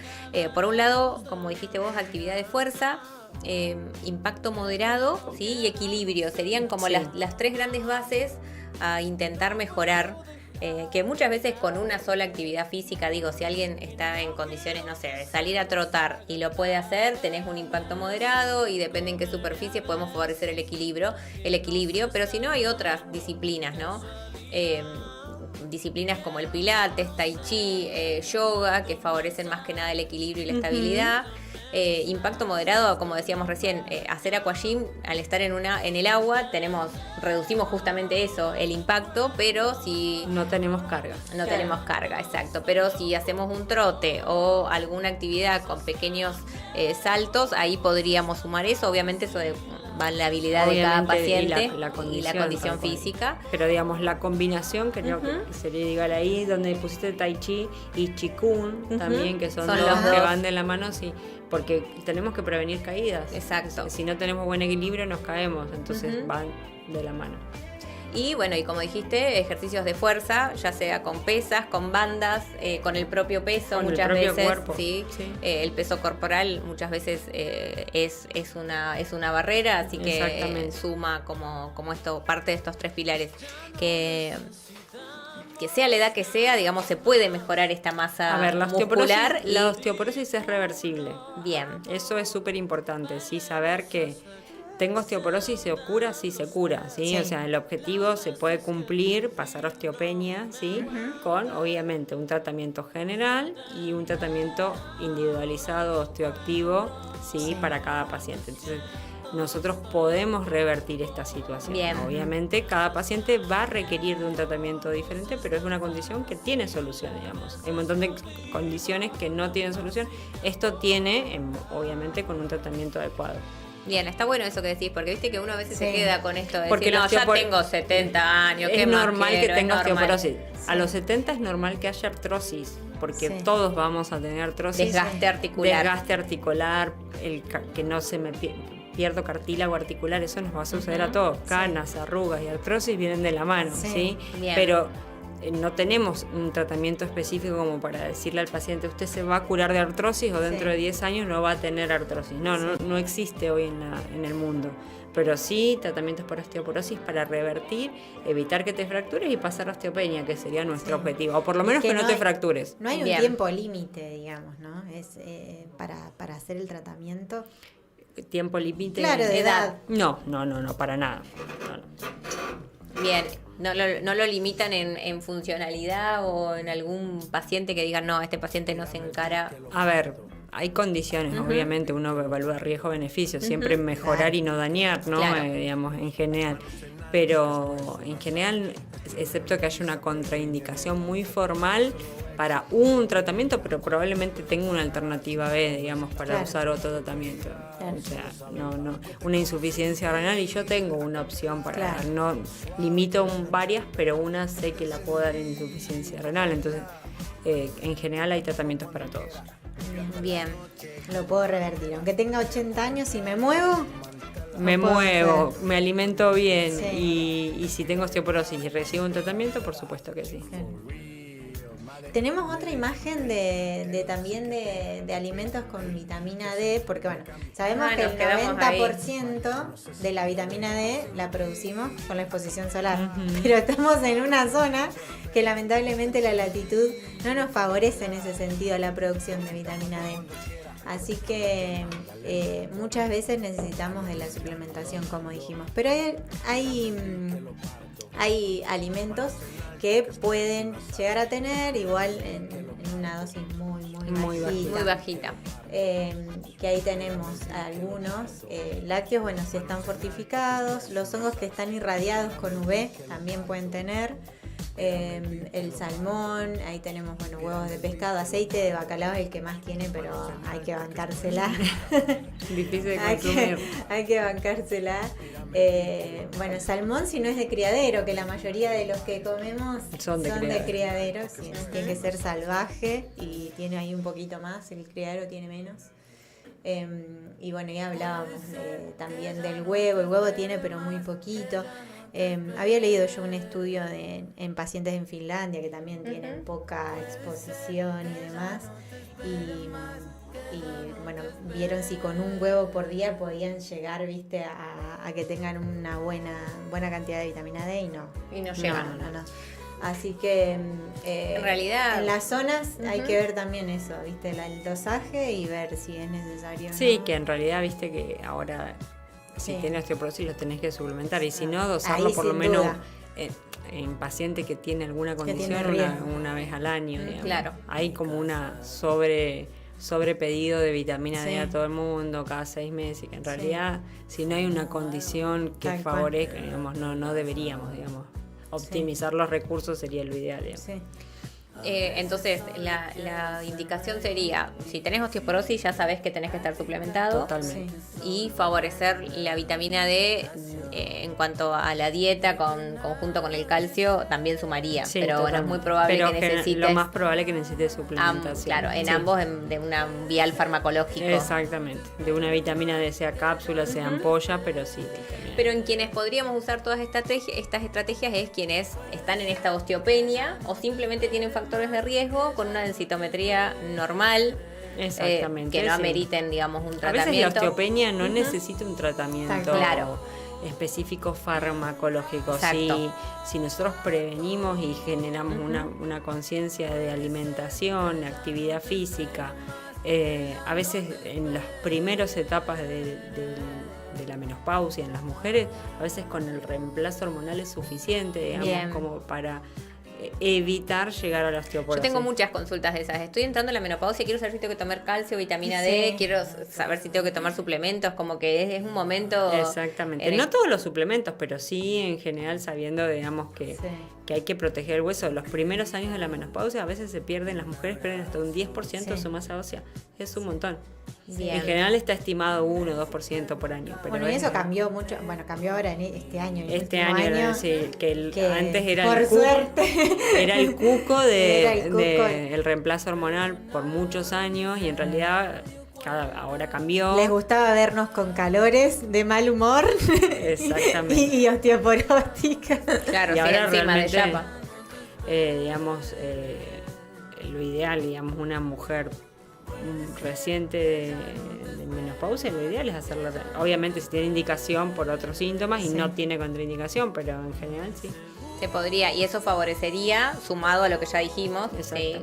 Por un lado, como dijiste vos, actividad de fuerza, impacto moderado, ¿sí? Y equilibrio. Serían como Sí. las 3 grandes bases a intentar mejorar. Que muchas veces con una sola actividad física, digo, si alguien está en condiciones, no sé, de salir a trotar y lo puede hacer, tenés un impacto moderado y depende en qué superficie podemos favorecer el equilibrio, pero si no hay otras disciplinas, ¿no? Disciplinas como el pilates, tai chi, yoga, que favorecen más que nada el equilibrio y la estabilidad. Impacto moderado, como decíamos recién, hacer aquagym, al estar en el agua, reducimos justamente eso, el impacto, pero si No tenemos carga. no tenemos carga, exacto. Pero si hacemos un trote o alguna actividad con pequeños saltos, ahí podríamos sumar eso. Obviamente eso va en la habilidad de cada Obviamente, paciente y la condición tal cual. física. Pero digamos, la combinación, creo que sería igual ahí, donde pusiste Tai Chi y Qigong también, que son Son dos los que dos. van de la mano, sí, porque tenemos que prevenir caídas. Exacto. Si no tenemos buen equilibrio, nos caemos, entonces van de la mano. Y bueno, y como dijiste, ejercicios de fuerza, ya sea con pesas, con bandas, con el propio peso, Con el muchas propio veces, cuerpo, ¿sí? sí. El peso corporal muchas veces es una barrera, así que Exactamente. suma como esto, parte de estos 3 pilares. Que sea la edad que sea, digamos, se puede mejorar esta masa A ver, muscular. la osteoporosis es reversible. Bien. Eso es súper importante, sí, saber que tengo osteoporosis, ¿se cura? Sí, se cura, ¿sí? Sí. O sea, el objetivo se puede cumplir, pasar osteopenia, ¿sí? Con, obviamente, un tratamiento general y un tratamiento individualizado, osteoactivo, ¿sí? Para cada paciente. Entonces, nosotros podemos revertir esta situación. Bien. Obviamente, cada paciente va a requerir de un tratamiento diferente, pero es una condición que tiene solución, digamos. Hay un montón de condiciones que no tienen solución. Esto tiene, obviamente, con un tratamiento adecuado. Bien, está bueno eso que decís, porque viste que uno a veces se Sí. queda con esto de Porque decir, la no, ya osteopor- tengo 70 años, ¿qué Es más normal quiero? que Es tenga normal. osteoporosis. A los 70 es normal que haya artrosis, porque Sí. todos vamos a tener artrosis. Desgaste articular. Desgaste articular, que no se me pierdo cartílago articular, eso nos va a suceder a todos. Canas, arrugas y artrosis vienen de la mano, Sí. ¿sí? Bien. Pero no tenemos un tratamiento específico como para decirle al paciente, usted se va a curar de artrosis o dentro Sí. de 10 años no va a tener artrosis. No existe hoy en el mundo. Pero sí tratamientos para osteoporosis para revertir, evitar que te fractures y pasar a osteopenia, que sería nuestro objetivo. O por lo menos que no te hay- fractures. No hay un Bien. tiempo límite, digamos, ¿no? Es para hacer el tratamiento. Tiempo límite. Claro, de edad. No, para nada. No. Bien, no lo limitan en funcionalidad o en algún paciente que digan, no, este paciente no se encara. A ver, hay condiciones, obviamente, uno evalúa riesgo-beneficio, siempre mejorar y no dañar, ¿no? Claro. Digamos, en general. Pero en general, excepto que haya una contraindicación muy formal para un tratamiento, pero probablemente tenga una alternativa B, digamos, para Claro. usar otro tratamiento. Claro. O sea, no, una insuficiencia renal y yo tengo una opción para Claro. dar. No limito varias, pero una sé que la puedo dar en insuficiencia renal. Entonces, en general hay tratamientos para todos. Bien. Lo puedo revertir. Aunque tenga 80 años y me muevo. Me lo puedo muevo, hacer. me alimento bien Sí. y si tengo osteoporosis y recibo un tratamiento, por supuesto que sí. Claro. tenemos otra imagen de también de alimentos con vitamina D, porque bueno, sabemos que nos el quedamos ahí. 90% de la vitamina D la producimos con la exposición solar, pero estamos en una zona que lamentablemente la latitud no nos favorece en ese sentido la producción de vitamina D. Así que muchas veces necesitamos de la suplementación, como dijimos. Pero hay alimentos que pueden llegar a tener igual en una dosis muy bajita. Muy bajita. Que ahí tenemos algunos lácteos, bueno, si están fortificados, los hongos que están irradiados con UV también pueden tener. El salmón, ahí tenemos bueno, huevos de pescado, aceite de bacalao es el que más tiene, pero hay que bancársela. Difícil de consumir. hay que bancársela. Bueno, salmón si no es de criadero, que la mayoría de los que comemos son de criadero, sí, tiene que ser salvaje y tiene ahí un poquito más, el criadero tiene menos. Y bueno, ya hablábamos también del huevo, el huevo tiene pero muy poquito. Había leído yo un estudio en pacientes en Finlandia que también tienen poca exposición y demás, y bueno, vieron si con un huevo por día podían llegar, viste, a que tengan una buena cantidad de vitamina D y no llegan. no. Así que en realidad en las zonas hay que ver también eso, viste, el dosaje y ver si es necesario o Sí, no. que en realidad viste que ahora si Sí. tienes osteoporosis lo tenés que suplementar y si no, Ahí dosarlo por lo sin menos duda. en paciente que tiene alguna tiene condición riesgo. una vez al año. Digamos. Claro. Hay como una sobrepedido de vitamina D Sí. a todo el mundo cada 6 meses y que en realidad si no hay una condición que Tal cual. favorezca, digamos, no deberíamos, digamos. Optimizar los recursos sería lo ideal, digamos. Sí. Entonces, la indicación sería, si tenés osteoporosis ya sabés que tenés que estar suplementado. Totalmente. Y favorecer la vitamina D en cuanto a la dieta conjunto con el calcio también sumaría. Sí, pero bueno, es totalmente. muy probable Pero que necesites lo más probable es que necesites suplementación. claro, en Sí. ambos de un vial farmacológico. Exactamente. De una vitamina D, sea cápsula, sea ampolla, pero sí. vitamina D. Pero en quienes podríamos usar todas estas estrategias es quienes están en esta osteopenia o simplemente tienen factores de riesgo con una densitometría normal. Exactamente. Que no sí. ameriten, digamos, un A tratamiento. veces la osteopenia no necesita un tratamiento Claro. específico farmacológico. Exacto. Si nosotros prevenimos y generamos una conciencia de alimentación, de actividad física, a veces en las primeras etapas de la menopausia en las mujeres, a veces con el reemplazo hormonal es suficiente, digamos, Bien. como para evitar llegar a la Yo osteoporosis. tengo muchas consultas de esas. Estoy entrando en la menopausia, quiero saber si tengo que tomar calcio, vitamina Sí. D, quiero saber si tengo que tomar suplementos, como que es un momento... Exactamente. en el- No todos los suplementos, pero sí en general sabiendo, digamos, que hay que proteger el hueso. Los primeros años de la menopausia a veces se pierden, las mujeres pierden hasta un 10% de Sí. su masa ósea. Es un montón. Bien. En general está estimado 1 o 2% por año. Pero Bueno, y es- eso cambió mucho, bueno, cambió ahora en este año. el Este último año, sí, que antes era por el cuco, suerte. era el cuco Era el cuco. de el reemplazo hormonal por muchos años y en realidad ahora cambió. Les gustaba vernos con calores, de mal humor Exactamente. y osteoporótica. Claro, Y sí, ahora encima de realmente, chapa. digamos, lo ideal, digamos, una mujer reciente de menopausia, lo ideal es hacerlo. Obviamente si tiene indicación por otros síntomas y Sí. no tiene contraindicación, pero en general sí. Se podría, y eso favorecería, sumado a lo que ya dijimos, Exacto. sí.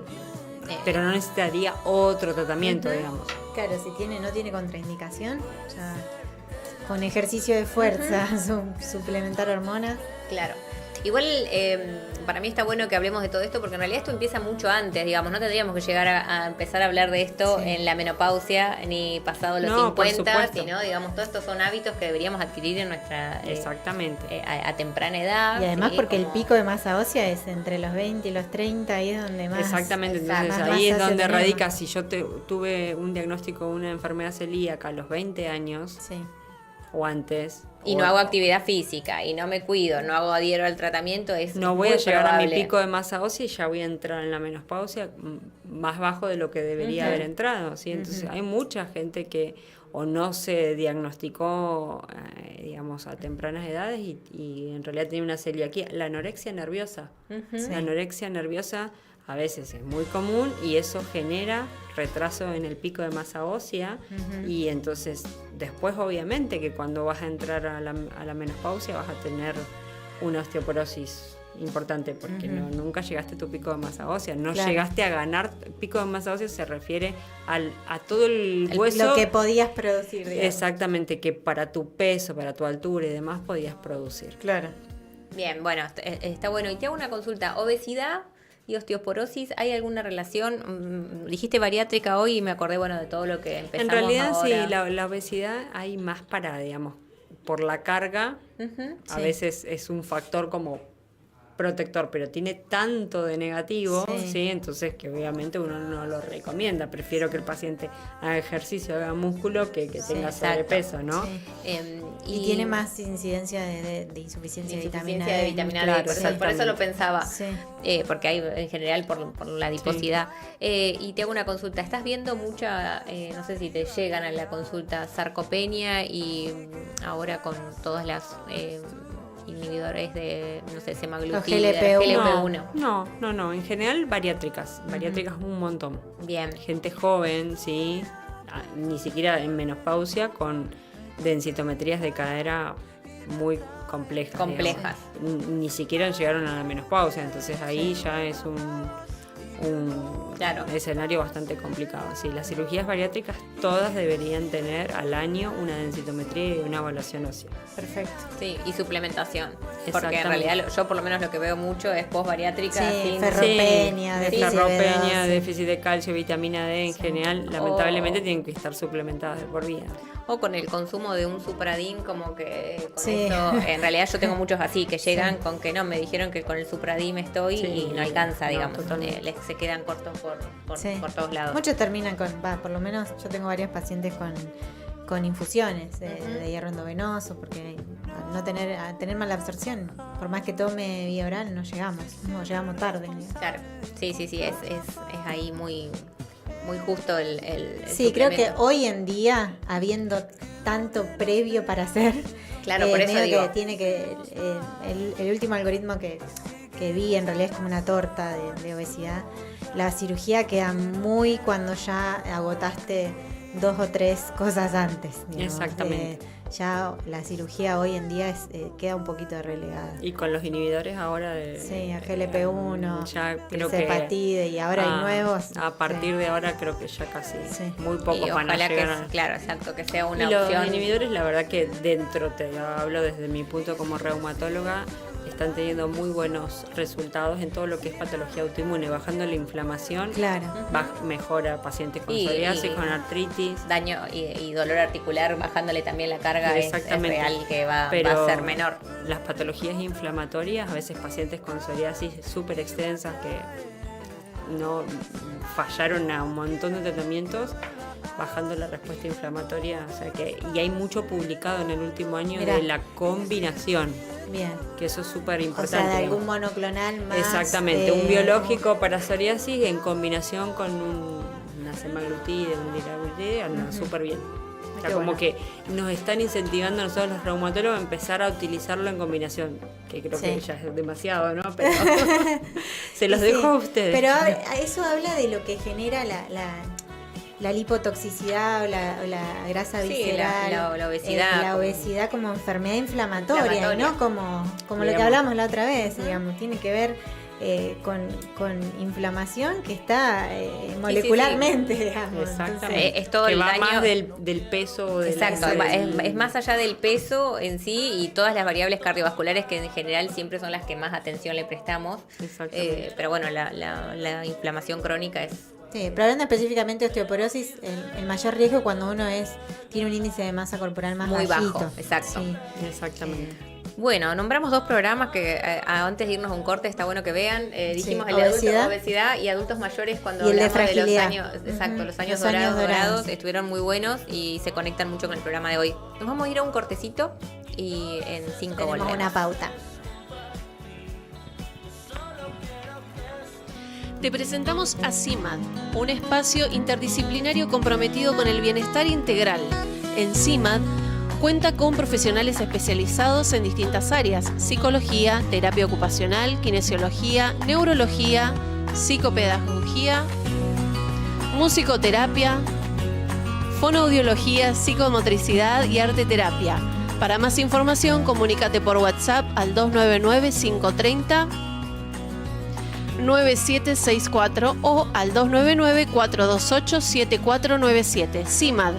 Pero no necesitaría otro tratamiento, digamos. Claro, si no tiene contraindicación, ya con ejercicio de fuerza, suplementar hormonas. Claro. Igual para mí está bueno que hablemos de todo esto porque en realidad esto empieza mucho antes, digamos, no tendríamos que llegar a empezar a hablar de esto Sí. en la menopausia ni pasado los No, por 50, supuesto. sino, digamos, todos estos son hábitos que deberíamos adquirir en nuestra Exactamente. a temprana edad. Y además ¿sí? porque el Como- pico de masa ósea es entre los 20 y los 30, ahí es donde más... Exactamente, exacto. entonces Más ahí es masa donde tenemos. radica, si yo tuve un diagnóstico de una enfermedad celíaca a los 20 años Sí. o antes, Y o- no hago actividad física, y no me cuido, no hago adhiero al tratamiento, es no voy muy a llegar a mi probable. pico de masa ósea y ya voy a entrar en la menopausia más bajo de lo que debería haber entrado, ¿sí? Entonces hay mucha gente que o no se diagnosticó, digamos, a tempranas edades y en realidad tiene una celiaquía. La anorexia nerviosa. Ujú. Sí. La anorexia nerviosa a veces es muy común y eso genera retraso en el pico de masa ósea. Y entonces después obviamente que cuando vas a entrar a la menopausia vas a tener una osteoporosis importante porque nunca llegaste a tu pico de masa ósea, no Claro. llegaste a ganar. Pico de masa ósea se refiere a todo el hueso. Lo que podías producir, digamos. Exactamente, que para tu peso, para tu altura y demás podías producir. Claro. Bien, bueno, está bueno. Y te hago una consulta. ¿Obesidad y osteoporosis, hay alguna relación? Dijiste bariátrica hoy y me acordé, bueno, de todo lo que empezamos En realidad ahora. sí, la obesidad hay más para, digamos, por la carga. Ujú. A Sí. veces es un factor como protector, pero tiene tanto de negativo, Sí. ¿sí? Entonces que obviamente uno no lo recomienda. Prefiero que el paciente haga ejercicio, haga músculo, que tenga exacto. sobrepeso, ¿no? Sí. Y tiene más incidencia de insuficiencia de vitamina insuficiencia D. de vitamina D, Claro, por eso lo exactamente. pensaba. Sí. Porque hay en general por la adiposidad. Y te hago una consulta. ¿Estás viendo mucha, no sé si te llegan a la consulta, sarcopenia y ahora con todas las inhibidores de, no sé, semaglutida, GLP-1? No, en general bariátricas un montón. Bien. Gente joven, sí, ni siquiera en menopausia, con densitometrías de cadera muy complejas. Complejas. digamos. Ni siquiera llegaron a la menopausia, entonces ahí ya es un Claro. escenario bastante complicado. Sí, las cirugías bariátricas todas deberían tener al año una densitometría y una evaluación ósea. Perfecto. Sí, y suplementación. Porque en Exactamente. realidad yo por lo menos lo que veo mucho es post-bariátrica. Sí, sin- ferropenia, Sí, déficit ferropenia, B12. déficit de calcio, vitamina D en general, lamentablemente tienen que estar suplementadas de por vida. O con el consumo de un Supradin, como que con Sí. eso, en realidad yo tengo muchos así, que llegan con que no, me dijeron que con el Supradin estoy Sí, y no alcanza, no, digamos, totalmente. Se quedan cortos por Sí. todos lados. Muchos terminan por lo menos yo tengo varios pacientes con infusiones de hierro endovenoso, porque al tener mala absorción, por más que tome vía oral, no llegamos tarde. Claro, sí, es ahí muy justo el Sí, creo que suplemento. hoy en día, habiendo tanto previo para hacer, Claro, por eso medio digo. que tiene que el último algoritmo que vi en realidad es como una torta de obesidad. La cirugía queda muy cuando ya agotaste 2 o 3 cosas antes. digamos. Exactamente. Ya la cirugía hoy en día queda un poquito relegada. Y con los inhibidores ahora de... Sí, a GLP-1, ya creo que... Cepatide, y ahora hay nuevos. A partir de ahora creo que ya casi Sí. muy Y pocos van a ojalá que, llegar a... claro, exacto, que sea una Y los opción. inhibidores, la verdad que dentro, te hablo desde mi punto como reumatóloga, están teniendo muy buenos resultados en todo lo que es patología autoinmune, bajando la inflamación, Claro. mejora pacientes con Y- psoriasis, y- con artritis. Daño y dolor articular, bajándole también la carga, es Exactamente. real que va Pero a ser menor. Las patologías inflamatorias, a veces pacientes con psoriasis súper extensas que no fallaron a un montón de tratamientos, bajando la respuesta inflamatoria. O sea que, y hay mucho publicado en el último año Mirá. de la combinación, Bien. que eso es súper O importante. sea, de algún monoclonal más. Exactamente, un biológico para psoriasis en combinación con una semaglutida, un liraglutide, anda súper bien. O sea, Qué como bueno. que nos están incentivando a nosotros los reumatólogos a empezar a utilizarlo en combinación, que creo Sí. que ya es demasiado, ¿no? Pero se los Sí, dejo a ustedes. Pero eso habla de lo que genera la lipotoxicidad o la grasa Sí, visceral. la obesidad. La obesidad como enfermedad inflamatoria, Inflamatoria. ¿no? Como lo que Digamos. hablamos la otra vez, digamos. Tiene que ver con inflamación que está molecularmente, digamos. Exactamente. Es todo que el va daño. más del peso. De Exacto, es más allá del peso en sí y todas las variables cardiovasculares que en general siempre son las que más atención le prestamos. Exactamente. Pero bueno, la inflamación crónica es... Sí, pero hablando específicamente de osteoporosis, el mayor riesgo cuando uno tiene un índice de masa corporal más Muy bajito. bajo, exacto. Sí. Exactamente. Bueno, nombramos 2 programas que antes de irnos a un corte está bueno que vean. Dijimos Sí, el de obesidad. obesidad y adultos mayores cuando Y el de hablamos de los fragilidad. años, exacto, Ujú, los años los años dorados dorados. estuvieron muy buenos y se conectan mucho con el programa de hoy. Nos vamos a ir a un cortecito y en 5 Tenemos volvemos. una pauta. Te presentamos a CIMAD, un espacio interdisciplinario comprometido con el bienestar integral. En CIMAD cuenta con profesionales especializados en distintas áreas: psicología, terapia ocupacional, kinesiología, neurología, psicopedagogía, musicoterapia, fonoaudiología, psicomotricidad y arte terapia. Para más información, comunícate por WhatsApp al 299-530-9764 o al 299-428-7497. CIMAD,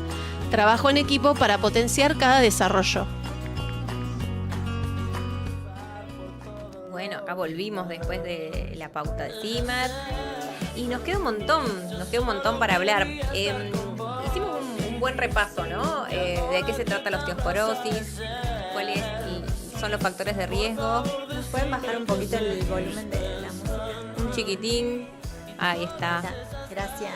trabajo en equipo para potenciar cada desarrollo. Bueno, acá volvimos después de la pauta de CIMAD y nos queda un montón para hablar. Hicimos un buen repaso, ¿no? De qué se trata la osteoporosis, cuáles son los factores de riesgo. ¿Pueden bajar un poquito el volumen de la música? Un chiquitín, ahí está. Gracias.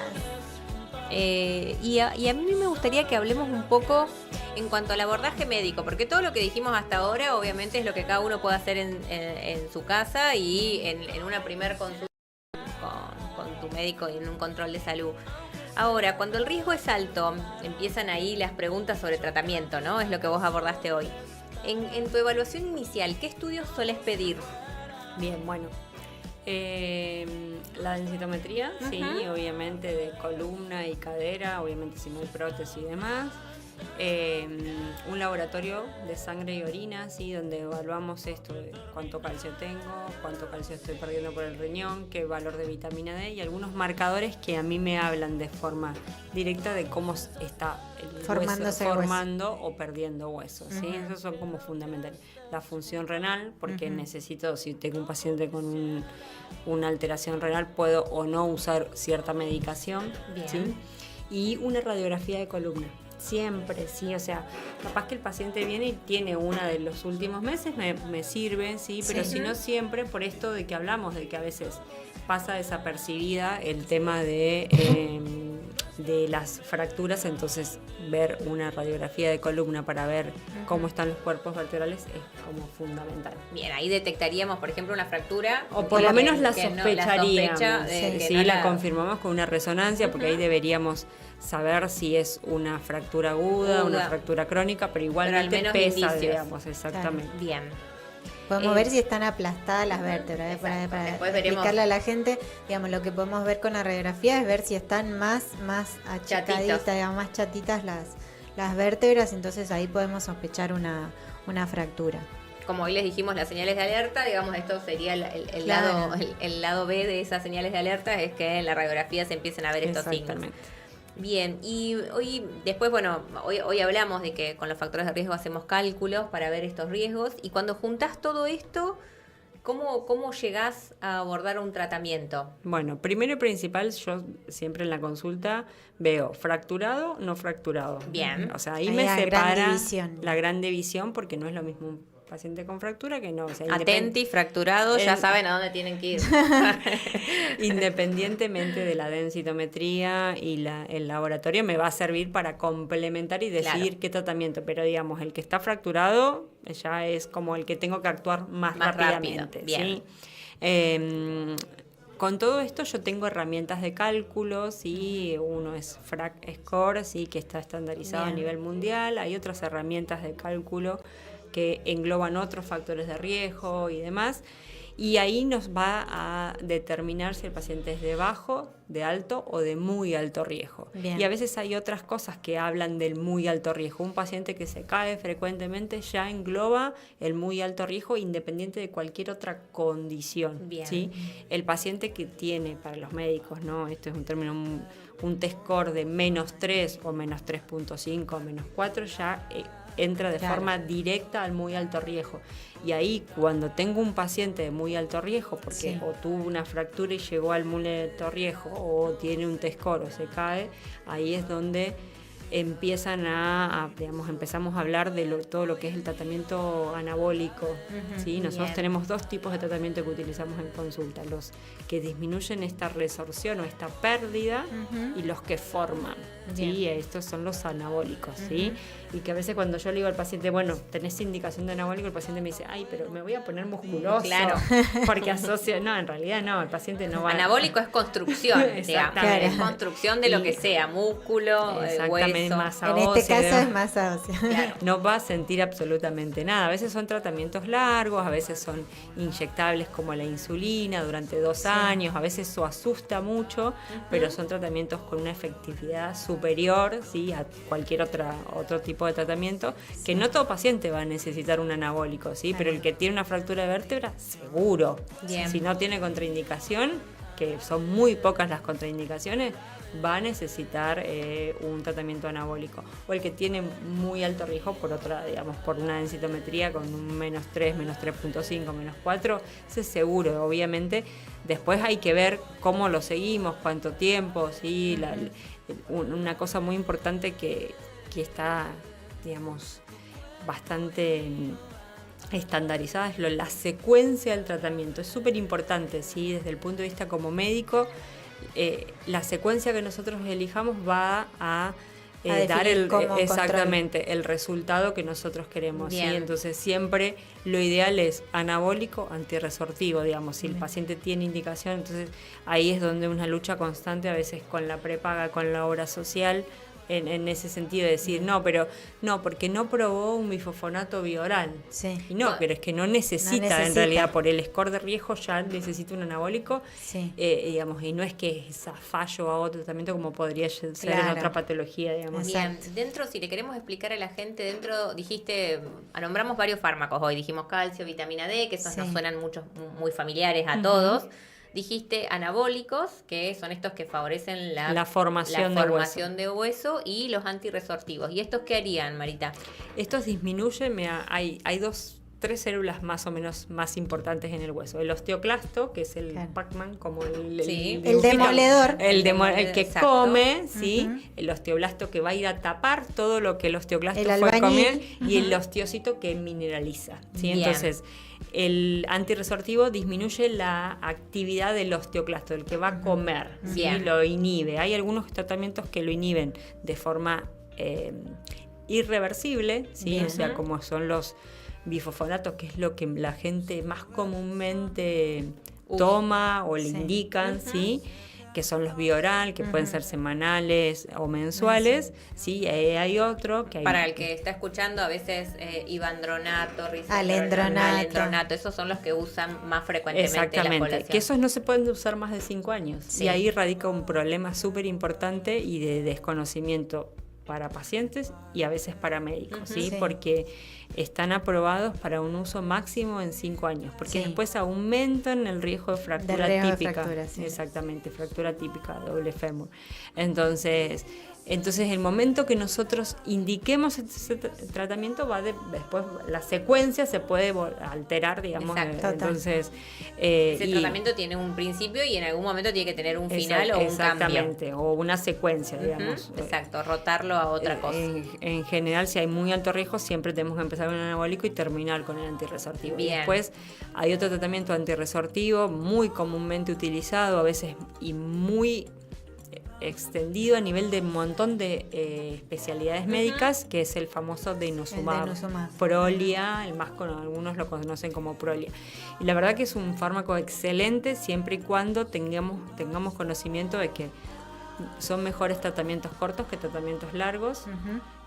Y a mí me gustaría que hablemos un poco en cuanto al abordaje médico, porque todo lo que dijimos hasta ahora obviamente es lo que cada uno puede hacer en su casa y en una primer consulta con tu médico y en un control de salud. Ahora, cuando el riesgo es alto, empiezan ahí las preguntas sobre tratamiento, ¿no? Es lo que vos abordaste hoy. En tu evaluación inicial, ¿qué estudios solés pedir? Bien, bueno. La densitometría, sí, obviamente de columna y cadera, obviamente si no hay prótesis y demás. Un laboratorio de sangre y orina, sí, donde evaluamos esto de cuánto calcio tengo, cuánto calcio estoy perdiendo por el riñón, qué valor de vitamina D y algunos marcadores que a mí me hablan de forma directa de cómo está el Formándose hueso, el formando o perdiendo huesos, ¿sí? Esos son como fundamentales. La función renal, porque necesito, si tengo un paciente con una alteración renal, puedo o no usar cierta medicación, ¿sí? Y una radiografía de columna. Siempre, sí, o sea, capaz que el paciente viene y tiene una de los últimos meses, me sirve, sí, pero si no siempre, por esto de que hablamos, de que a veces pasa desapercibida el tema de las fracturas, entonces ver una radiografía de columna para ver cómo están los cuerpos vertebrales es como fundamental. Bien, ahí detectaríamos, por ejemplo, una fractura. O por lo menos la que no- sospecharíamos. que no la confirmamos con una resonancia, porque ahí deberíamos saber si es una fractura aguda, una fractura crónica, pero igualmente menos pesa, indicios. digamos, exactamente. Bien. Podemos ver si están aplastadas las vértebras, para Después veremos. explicarle a la gente, digamos, lo que podemos ver con la radiografía es ver si están más achicaditas, Chatitos. digamos, más chatitas las vértebras, entonces ahí podemos sospechar una fractura. Como hoy les dijimos, las señales de alerta, digamos, esto sería el Claro. lado B de esas señales de alerta, es que en la radiografía se empiecen a ver estos signos. Exactamente. Bien, y hoy hablamos de que con los factores de riesgo hacemos cálculos para ver estos riesgos, y cuando juntás todo esto, ¿cómo llegás a abordar un tratamiento? Bueno, primero y principal, yo siempre en la consulta veo fracturado, no fracturado. Bien. O sea, ahí Hay me la gran separa división. la gran división, porque no es lo mismo un paciente con fractura que no. O sea, Atenti, fracturado, ya El- saben a dónde tienen que ir. independientemente de la densitometría y el laboratorio, me va a servir para complementar y decidir Claro. qué tratamiento. Pero digamos, el que está fracturado ya es como el que tengo que actuar más rápidamente. rápido. Bien. ¿Sí? Con todo esto yo tengo herramientas de cálculo, ¿sí? Uno es FRAC Score, ¿sí? Que está estandarizado Bien. a nivel mundial. Hay otras herramientas de cálculo que engloban otros factores de riesgo y demás. Y ahí nos va a determinar si el paciente es de bajo, de alto o de muy alto riesgo. Bien. Y a veces hay otras cosas que hablan del muy alto riesgo. Un paciente que se cae frecuentemente ya engloba el muy alto riesgo independiente de cualquier otra condición. Bien. ¿Sí? El paciente que tiene, para los médicos, ¿no? Esto es un término, un T-score de -3 o menos 3.5 o menos 4 ya entra de Claro. forma directa al muy alto riesgo. Y ahí, cuando tengo un paciente de muy alto riesgo, porque Sí. o tuvo una fractura y llegó al muy alto riesgo, o tiene un T-score o se cae, ahí es donde empezamos a hablar de todo lo que es el tratamiento anabólico. ¿Sí? Nosotros bien. tenemos dos tipos de tratamiento que utilizamos en consulta: los que disminuyen esta resorción o esta pérdida y los que forman. ¿sí? Estos son los anabólicos, ¿sí? Y que a veces cuando yo le digo al paciente, bueno, tenés indicación de anabólico, el paciente me dice, ay, pero me voy a poner musculoso. Claro. Porque asocia, no, en realidad no, el paciente no va Anabólico es construcción, digamos. Exactamente. Es construcción de lo que sea, músculo, exactamente, hueso. masa En este ósea, caso es masa ósea. Claro. no va a sentir absolutamente nada. A veces son tratamientos largos, a veces son inyectables como la insulina durante 2 años, a veces eso asusta mucho, pero son tratamientos con una efectividad superior, ¿sí? A cualquier otro tipo de tratamiento, que no todo paciente va a necesitar un anabólico, ¿sí? Pero el que tiene una fractura de vértebra, seguro. Bien. Si no tiene contraindicación, que son muy pocas las contraindicaciones, va a necesitar un tratamiento anabólico. O el que tiene muy alto riesgo por otra, digamos, por una densitometría con un -3, -3.5, -4, ese es seguro, obviamente. Después hay que ver cómo lo seguimos, cuánto tiempo, ¿sí? Una cosa muy importante que está, digamos, bastante estandarizada es la secuencia del tratamiento. Es súper importante, ¿sí? Desde el punto de vista como médico, la secuencia que nosotros elijamos va a dar exactamente el resultado que nosotros queremos, ¿sí? Entonces siempre lo ideal es anabólico, antirresortivo, digamos. Si el paciente tiene indicación, entonces ahí es donde una lucha constante a veces con la prepaga, con la obra social, en ese sentido de decir, no, pero no, porque no probó un bifosfonato bioral. Sí. Y no, pero es que no necesita, en realidad, por el score de riesgo ya necesita un anabólico, Sí. Digamos, y no es que es a fallo a otro tratamiento como podría ser en otra patología, digamos. Bien, dentro, si le queremos explicar a la gente, dentro dijiste, nombramos varios fármacos hoy, dijimos calcio, vitamina D, que esos nos suenan muy familiares a todos. Dijiste anabólicos, que son estos que favorecen la formación de hueso, y los antirresortivos. ¿Y estos qué harían, Marita? Estos disminuyen, hay 3 células más o menos más importantes en el hueso. El osteoclasto, que es el Pac-Man, como el demoledor. El que exacto. come, ¿sí? El osteoblasto que va a ir a tapar todo lo que el osteoclasto El fue a comer, albañil. y el osteocito que mineraliza, ¿sí? Bien. Entonces, el antirresortivo disminuye la actividad del osteoclasto, el que va a comer, ¿sí? Bien. Lo inhibe. Hay algunos tratamientos que lo inhiben de forma irreversible, ¿sí? Bien. O sea, como son los bifosfonatos, que es lo que la gente más comúnmente toma o le indican, ¿sí? Que son los bioral, que pueden ser semanales o mensuales, ¿sí? Hay otro que hay... Para el que está escuchando, a veces ivandronato, Alendronato. Esos son los que usan más frecuentemente la Exactamente, población. que esos no se pueden usar más de 5 años. Sí. Y ahí radica un problema súper importante y de desconocimiento para pacientes y a veces para médicos, ¿sí? Sí. Porque están aprobados para un uso máximo en 5 años, porque después aumentan el riesgo de fractura típica. Exactamente, fractura típica, doble fémur. Entonces el momento que nosotros indiquemos ese tratamiento después la secuencia se puede alterar, digamos. Exacto. Entonces ese tratamiento tiene un principio y en algún momento tiene que tener un final o un cambio. Exactamente, o una secuencia, digamos. Exacto, rotarlo a otra cosa. En general, si hay muy alto riesgo, siempre tenemos que empezar con el anabólico y terminar con el antirresortivo. Bien. Y después hay otro tratamiento antirresortivo muy comúnmente utilizado, a veces y muy extendido a nivel de un montón de especialidades médicas, que es el famoso denosumab, Prolia, algunos lo conocen como Prolia. Y la verdad que es un fármaco excelente siempre y cuando tengamos conocimiento de que son mejores tratamientos cortos que tratamientos largos,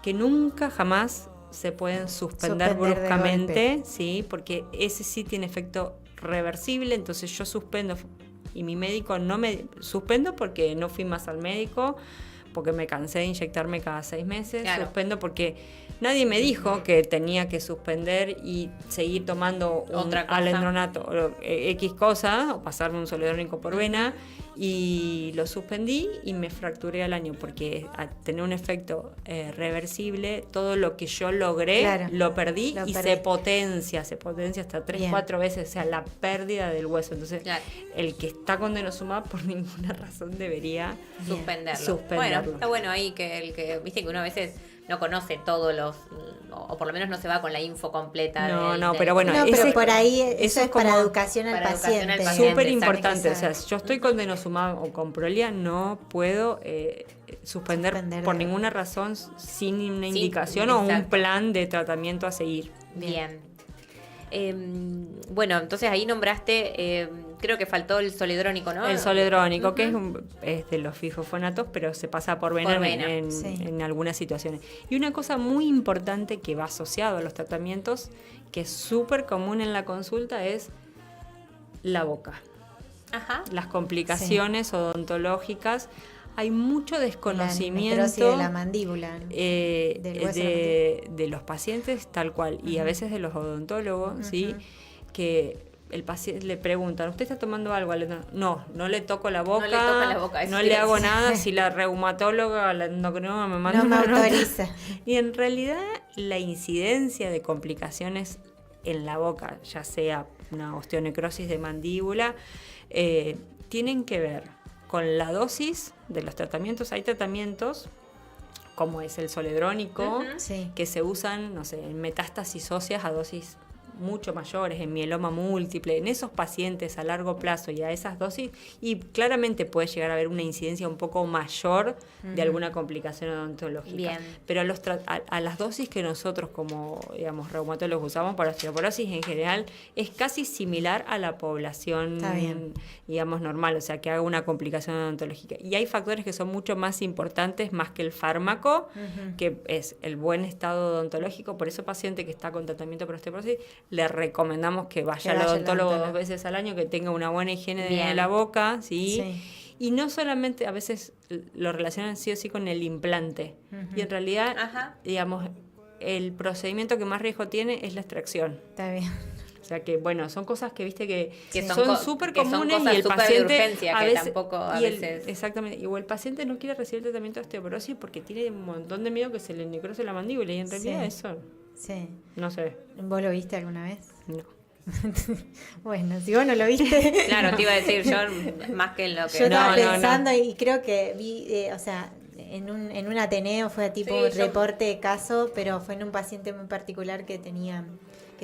que nunca jamás se pueden suspender bruscamente, ¿sí? Porque ese sí tiene efecto reversible, entonces yo suspendo y mi médico no me suspendo porque no fui más al médico, porque me cansé de inyectarme cada 6 meses, claro. Suspendo porque nadie me dijo que tenía que suspender y seguir tomando un alendronato o X cosa, o pasarme un zoledrónico por vena, y lo suspendí y me fracturé al año, porque al tener un efecto reversible, todo lo que yo logré lo perdí y se potencia hasta 3-4 veces, o sea, la pérdida del hueso. Entonces, el que está con denosumab por ninguna razón debería suspenderlo. Bueno, está bueno ahí que viste que uno a veces no conoce todos o por lo menos no se va con la info completa. Pero bueno, pero por ahí eso es para educación al paciente. Súper importante, o sea, si yo estoy con denosumab o con Prolia, no puedo suspender Suspender por de- ninguna razón sin una Sí, indicación o un exacto. plan de tratamiento a seguir. Bien. Bueno, entonces ahí nombraste, creo que faltó el soledrónico, ¿no? El soledrónico, que es de los fifosfonatos, pero se pasa por vena, Por vena, sí. en algunas situaciones. Y una cosa muy importante que va asociado a los tratamientos, que es súper común en la consulta, es la boca. Ajá. Las complicaciones odontológicas. Hay mucho La desconocimiento necrosis de la mandíbula. Del hueso de los pacientes tal cual y a veces de los odontólogos, ¿sí? Que el paciente le preguntan, ¿usted está tomando algo? No le toco la boca, le toca la boca, eso no te le iba a hago decir. nada si la reumatóloga, la endocrinóloga me manda No me una nota. autoriza. Y en realidad la incidencia de complicaciones en la boca, ya sea una osteonecrosis de mandíbula, tienen que ver con la dosis de los tratamientos. Hay tratamientos como es el soledrónico, Ujú. Sí. que se usan, no sé, en metástasis óseas a dosis mucho mayores, en mieloma múltiple, en esos pacientes a largo plazo y a esas dosis, y claramente puede llegar a haber una incidencia un poco mayor de alguna complicación odontológica. Bien. Pero a las dosis que nosotros como, digamos, reumatólogos usamos para osteoporosis en general es casi similar a la población, Está bien. digamos, normal, o sea, que haga una complicación odontológica. Y hay factores que son mucho más importantes, más que el fármaco, que es el buen estado odontológico. Por eso paciente que está con tratamiento para osteoporosis, le recomendamos que vaya al odontólogo 2 veces al año, que tenga una buena higiene de Bien. la boca, ¿sí? Sí. Y no solamente, a veces lo relacionan sí o sí con el implante. Y en realidad, Ajá. digamos, el procedimiento que más riesgo tiene es la extracción. Está bien. O sea que, bueno, son cosas que viste que Que son son súper que son comunes cosas y el súper de paciente urgencia, que tampoco a y veces- exactamente, y o el paciente no quiere recibir tratamiento de osteoporosis porque tiene un montón de miedo que se le necrose la mandíbula y en realidad Sí. eso Sí. no se ve. ¿Vos lo viste alguna vez? No. Bueno, si vos no lo viste. Claro, te iba a decir yo más que en lo que... Yo estaba No, no, pensando y creo que vi, o sea, en un Ateneo fue tipo Sí, yo- reporte de caso, pero fue en un paciente muy particular que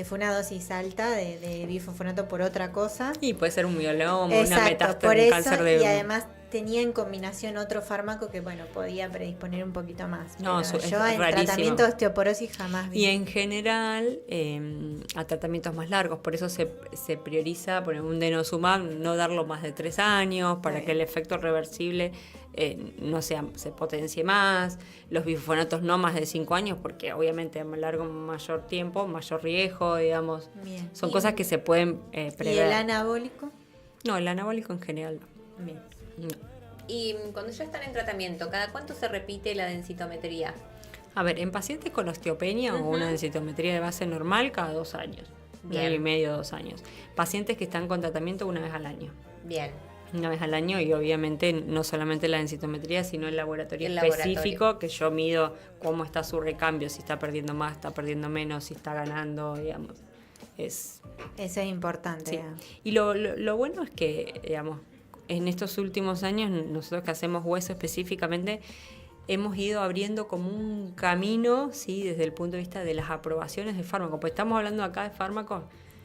fue una dosis alta de bifosfonato por otra cosa. Y puede ser un mieloma, una Exacto, metástasis, por un eso, cáncer de... y además tenía en combinación otro fármaco que, bueno, podía predisponer un poquito más. No, Pero es yo en rarísimo. tratamiento de osteoporosis jamás vi. Y en general, a tratamientos más largos, por eso se prioriza poner un denosumab, no darlo más de 3 años, para Está que el bien. efecto reversible no se potencie más, los bifosfonatos no más de 5 años, porque obviamente a largo mayor tiempo, mayor riesgo, digamos, Bien. son Y- cosas que se pueden ¿Y el prever. anabólico? No, el anabólico en general Bien. no. Y cuando ya están en tratamiento, ¿cada cuánto se repite la densitometría? A ver, en pacientes con osteopenia o una densitometría de base normal, cada 2 años. Bien. 1 año y medio, 2 años. Pacientes que están con tratamiento una vez al año. Bien. Una vez al año y obviamente no solamente la densitometría, sino el laboratorio El específico laboratorio. que yo mido cómo está su recambio, si está perdiendo más, está perdiendo menos, si está ganando, digamos. Es, Eso es importante. sí. Y lo bueno es que, digamos, en estos últimos años, nosotros que hacemos hueso específicamente, hemos ido abriendo como un camino, ¿sí? Desde el punto de vista de las aprobaciones de fármacos. Pues estamos hablando acá de fármacos,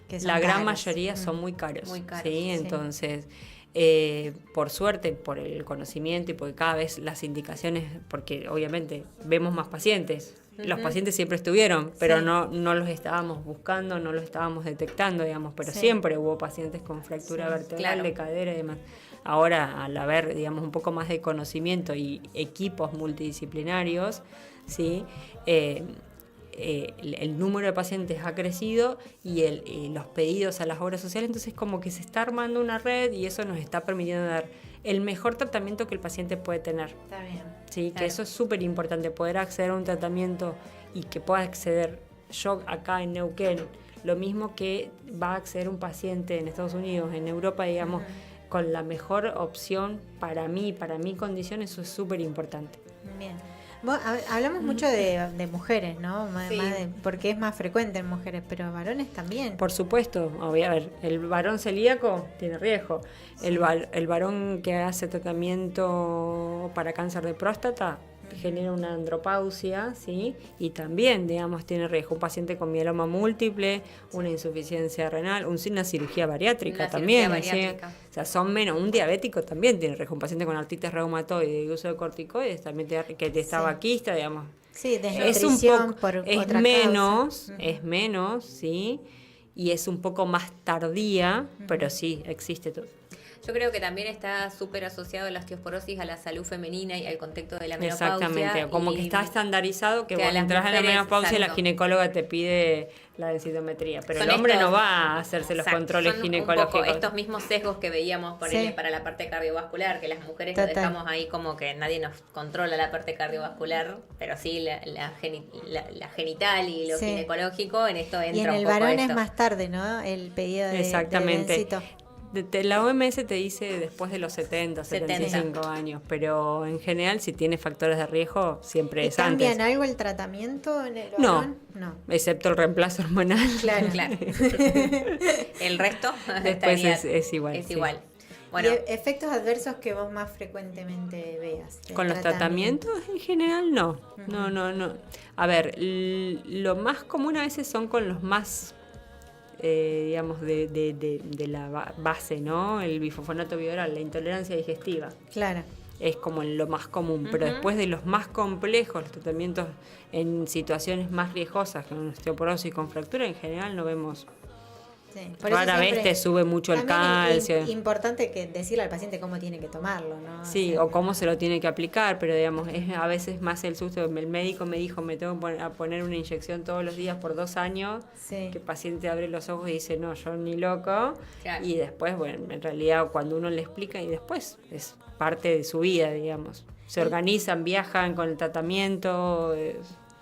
Que son la gran caros. mayoría son muy caros. Muy caros, ¿sí? sí. Entonces, por suerte, por el conocimiento y porque cada vez las indicaciones, porque obviamente vemos más pacientes. Los pacientes siempre estuvieron, pero Sí. no los estábamos buscando, no los estábamos detectando, digamos, pero Sí. siempre hubo pacientes con fractura Sí, vertebral, claro. de cadera y demás. Ahora, al haber, digamos, un poco más de conocimiento y equipos multidisciplinarios, ¿sí? El número de pacientes ha crecido y los pedidos a las obras sociales, entonces como que se está armando una red y eso nos está permitiendo dar el mejor tratamiento que el paciente puede tener. Está bien. Sí, Claro. que eso es súper importante, poder acceder a un tratamiento y que pueda acceder yo acá en Neuquén, lo mismo que va a acceder un paciente en Estados Unidos, en Europa, digamos, con la mejor opción para mí, para mi condición, eso es súper importante. Bien. Hablamos mucho de mujeres, ¿no? Sí. Porque es más frecuente en mujeres, pero varones también. Por supuesto, a ver, el varón celíaco tiene riesgo, el varón que hace tratamiento para cáncer de próstata genera una andropausia, ¿sí? Y también, digamos, tiene riesgo un paciente con mieloma múltiple, una insuficiencia renal, una cirugía bariátrica Una también. cirugía ¿sí? bariátrica. O sea, son menos. Un diabético también tiene riesgo. Un paciente con artritis reumatoide y uso de corticoides también que está Sí. vaquista, digamos. Sí, Es un desnutrición poco, por es otra menos, causa. es menos, sí, y es un poco más tardía, pero sí, existe todo. Yo creo que también está súper asociado la osteoporosis a la salud femenina y al contexto de la menopausia. Exactamente, como y que está estandarizado que que a vos las entras en la mujeres, menopausia y la exacto. ginecóloga te pide la densitometría, pero son el hombre estos- no va a hacerse los Exacto, controles son ginecológicos. Un poco estos mismos sesgos que veíamos Sí. para la parte cardiovascular, que las mujeres lo Total. dejamos ahí como que nadie nos controla la parte cardiovascular, pero sí la genital y lo Sí. ginecológico, en esto entra Y en un el poco varón es esto. más tarde, ¿no? El pedido de Exactamente. densito. La OMS te dice después de los 70, 75 años, pero en general si tiene factores de riesgo siempre ¿Y es antes. cambian algo el tratamiento en el No. varón? No. Excepto el reemplazo hormonal. Claro. Claro. El resto Después estaría- es igual. Es sí. igual. Bueno, ¿Y efectos adversos que vos más frecuentemente veas? del Con los tratamientos en general no. No. A ver, lo más común a veces son con los más, digamos, de la base, ¿no? El bifosfonato bioral, la intolerancia digestiva. Claro. Es como lo más común, pero después de los más complejos, los tratamientos en situaciones más riesgosas, con osteoporosis y con fractura, en general no vemos. Sí. Por eso Rara vez siempre te sube mucho el también es calcio. importante que decirle al paciente cómo tiene que tomarlo, ¿no? Sí, o cómo se lo tiene que aplicar, pero digamos, es a veces más el susto. El médico me dijo, me tengo que poner una inyección todos los días por 2 años, Sí. que el paciente abre los ojos y dice, no, yo ni loco. Claro. Y después, bueno, en realidad cuando uno le explica, y después es parte de su vida, digamos. Se organizan, viajan con el tratamiento,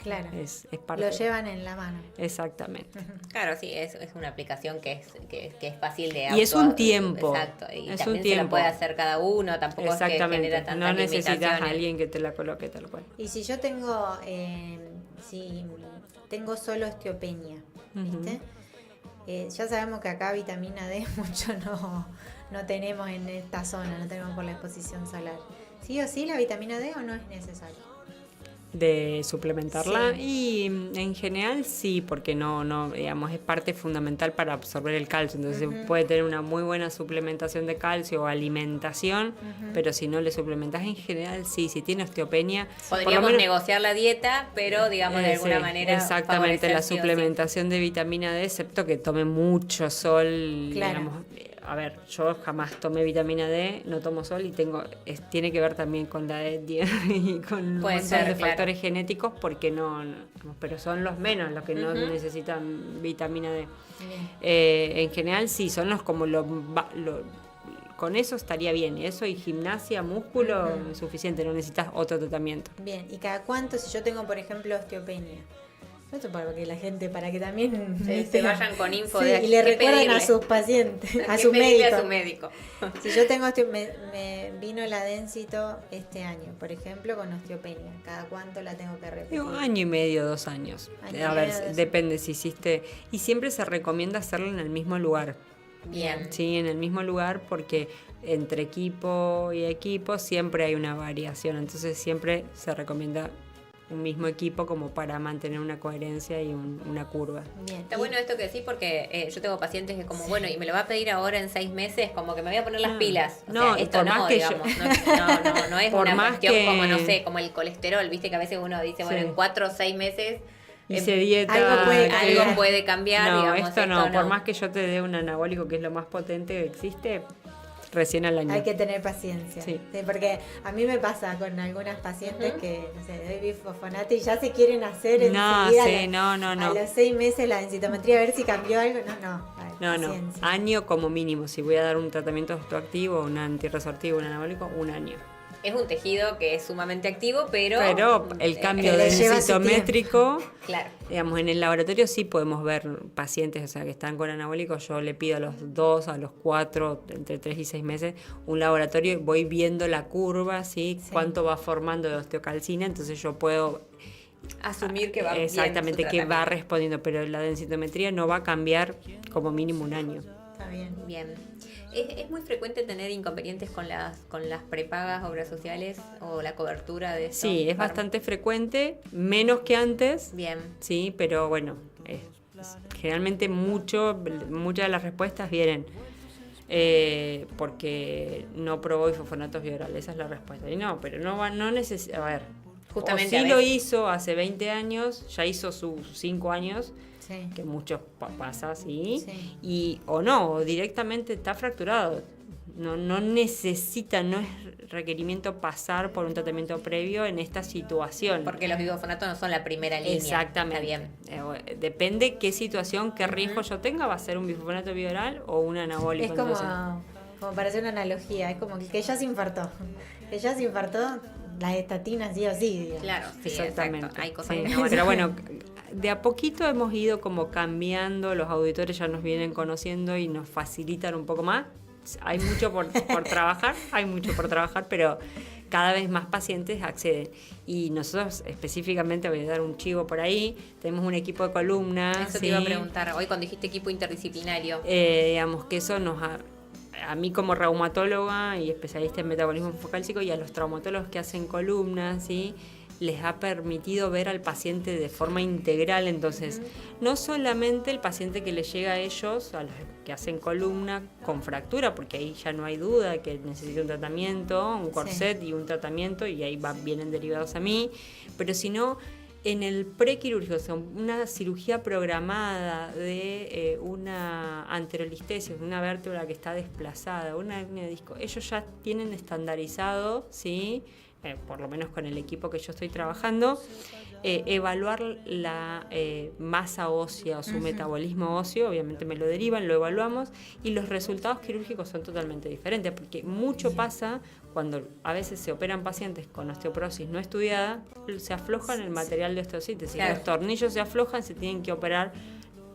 Claro. es parte. Lo llevan en la mano. Exactamente. claro, sí, es una aplicación que es fácil de Y es un tiempo. Exacto, y Es también un se la tiempo. puede hacer cada uno, tampoco es que genera Exactamente. tantas No necesitas a limitaciones. alguien que te la coloque tal cual. Y si yo tengo, si tengo solo osteopenia, ¿viste? Ya sabemos que acá vitamina D mucho no tenemos en esta zona, no tenemos por la exposición solar. ¿Sí o sí la vitamina D o no es necesario? De suplementarla Sí. y en general sí, porque no digamos es parte fundamental para absorber el calcio, entonces puede tener una muy buena suplementación de calcio o alimentación, pero si no le suplementas en general sí, si tiene osteopenia por lo Podríamos menos- negociar la dieta, pero digamos de alguna sí, manera exactamente favorecer la sí o sí. suplementación de vitamina D, excepto que tome mucho sol, Claro. digamos, a ver, yo jamás tomé vitamina D, no tomo sol y tiene que ver también con la etnia y con un Puede montón ser, de claro. factores genéticos porque pero son los menos los que no necesitan vitamina D. En general sí, son los como con eso estaría bien, eso y gimnasia, músculo es suficiente, no necesitas otro tratamiento. Bien, ¿y cada cuánto si yo tengo, por ejemplo, osteopenia? Esto para que la gente, para que también Se vayan con info Sí, de y le qué recuerden pedirle. a sus pacientes, a ¿Qué su pedirle médico. a su médico? Si yo tengo me vino la densito este año, por ejemplo, con osteopenia, ¿cada cuánto la tengo que repetir? Digo, 1 año y medio, 2 años. Año y A ver, medio, 2 depende si hiciste. Y siempre se recomienda hacerlo en el mismo lugar. Bien. Sí, en el mismo lugar porque entre equipo y equipo siempre hay una variación. Entonces siempre se recomienda un mismo equipo como para mantener una coherencia y una curva. Bien. Está bueno esto que decís porque yo tengo pacientes que como, bueno, y me lo va a pedir ahora en 6 meses, como que me voy a poner las pilas. O No, sea, y esto por no, más que digamos. No es por una más cuestión que- como, no sé, como el colesterol, viste que a veces uno dice, bueno, Sí. en 4 o 6 meses Hice dieta. algo puede sí. cambiar. algo puede cambiar, No, digamos. esto no. Por más que yo te dé un anabólico que es lo más potente que existe, recién al año. Hay que tener paciencia. Sí. Sí, porque a mí me pasa con algunas pacientes que, no sé, doy bifosfonato y ya se quieren hacer No, enseguida sí, la- no. a los 6 meses la densitometría a ver si cambió algo. No, No, paciencia. año como mínimo. Si voy a dar un tratamiento osteoactivo, un antirresortivo, un anabólico, 1 año. Es un tejido que es sumamente activo, pero el cambio que le lleva su densitométrico, claro. digamos, en el laboratorio sí podemos ver pacientes, o sea, que están con anabólicos. Yo le pido a los 2, a los 4, entre 3 y 6 meses, un laboratorio y voy viendo la curva, ¿sí? Cuánto va formando de osteocalcina, entonces yo puedo Asumir que va exactamente bien su que va tratamiento. respondiendo, pero la densitometría no va a cambiar como mínimo 1 año. Está bien. Bien. ¿Es muy frecuente tener inconvenientes con las prepagas, obras sociales o la cobertura de eso? Sí, es bastante frecuente, menos que antes. Bien. Sí, pero bueno, generalmente muchas de las respuestas vienen porque no probó bifosfonatos biorales, esa es la respuesta. Y no, pero no necesita, a ver, Justamente o a sí lo veces. hizo hace 20 años, ya hizo sus 5 años, Sí. que muchos pasa así, Sí. y o no, o directamente está fracturado. No necesita, no es requerimiento pasar por un tratamiento previo en esta situación. Porque los bifosfonatos no son la primera línea. Exactamente. Está bien. Depende qué situación, qué riesgo yo tenga, va a ser un bifosfonato bioral o un anabólico. Es como, Entonces, como para hacer una analogía, es como que ya se infartó. Que ya se infartó, las estatinas sí o sí, digamos. Claro, sí, exactamente. exacto. Hay cosas Sí. que no van a- Pero bueno, de a poquito hemos ido como cambiando, los auditores ya nos vienen conociendo y nos facilitan un poco más. Hay mucho por trabajar, pero cada vez más pacientes acceden. Y nosotros específicamente, voy a dar un chivo por ahí, tenemos un equipo de columna. Eso te ¿sí? iba a preguntar. Hoy cuando dijiste equipo interdisciplinario. Digamos que eso a mí como reumatóloga y especialista en metabolismo focálcico y a los traumatólogos que hacen columnas, ¿sí? Les ha permitido ver al paciente de forma integral. Entonces, no solamente el paciente que le llega a ellos, a los que hacen columna, con fractura, porque ahí ya no hay duda que necesita un tratamiento, un corset y un tratamiento, y ahí vienen derivados a mí, pero sino en el prequirúrgico, o sea, una cirugía programada de una anterolistesis, una vértebra que está desplazada, una hernia de disco, ellos ya tienen estandarizado, ¿sí? Por lo menos con el equipo que yo estoy trabajando, evaluar la masa ósea o su metabolismo óseo, obviamente me lo derivan, lo evaluamos, y los resultados quirúrgicos son totalmente diferentes, porque mucho pasa cuando a veces se operan pacientes con osteoporosis no estudiada, se aflojan el material de osteosíntesis, Claro. los tornillos se aflojan, se tienen que operar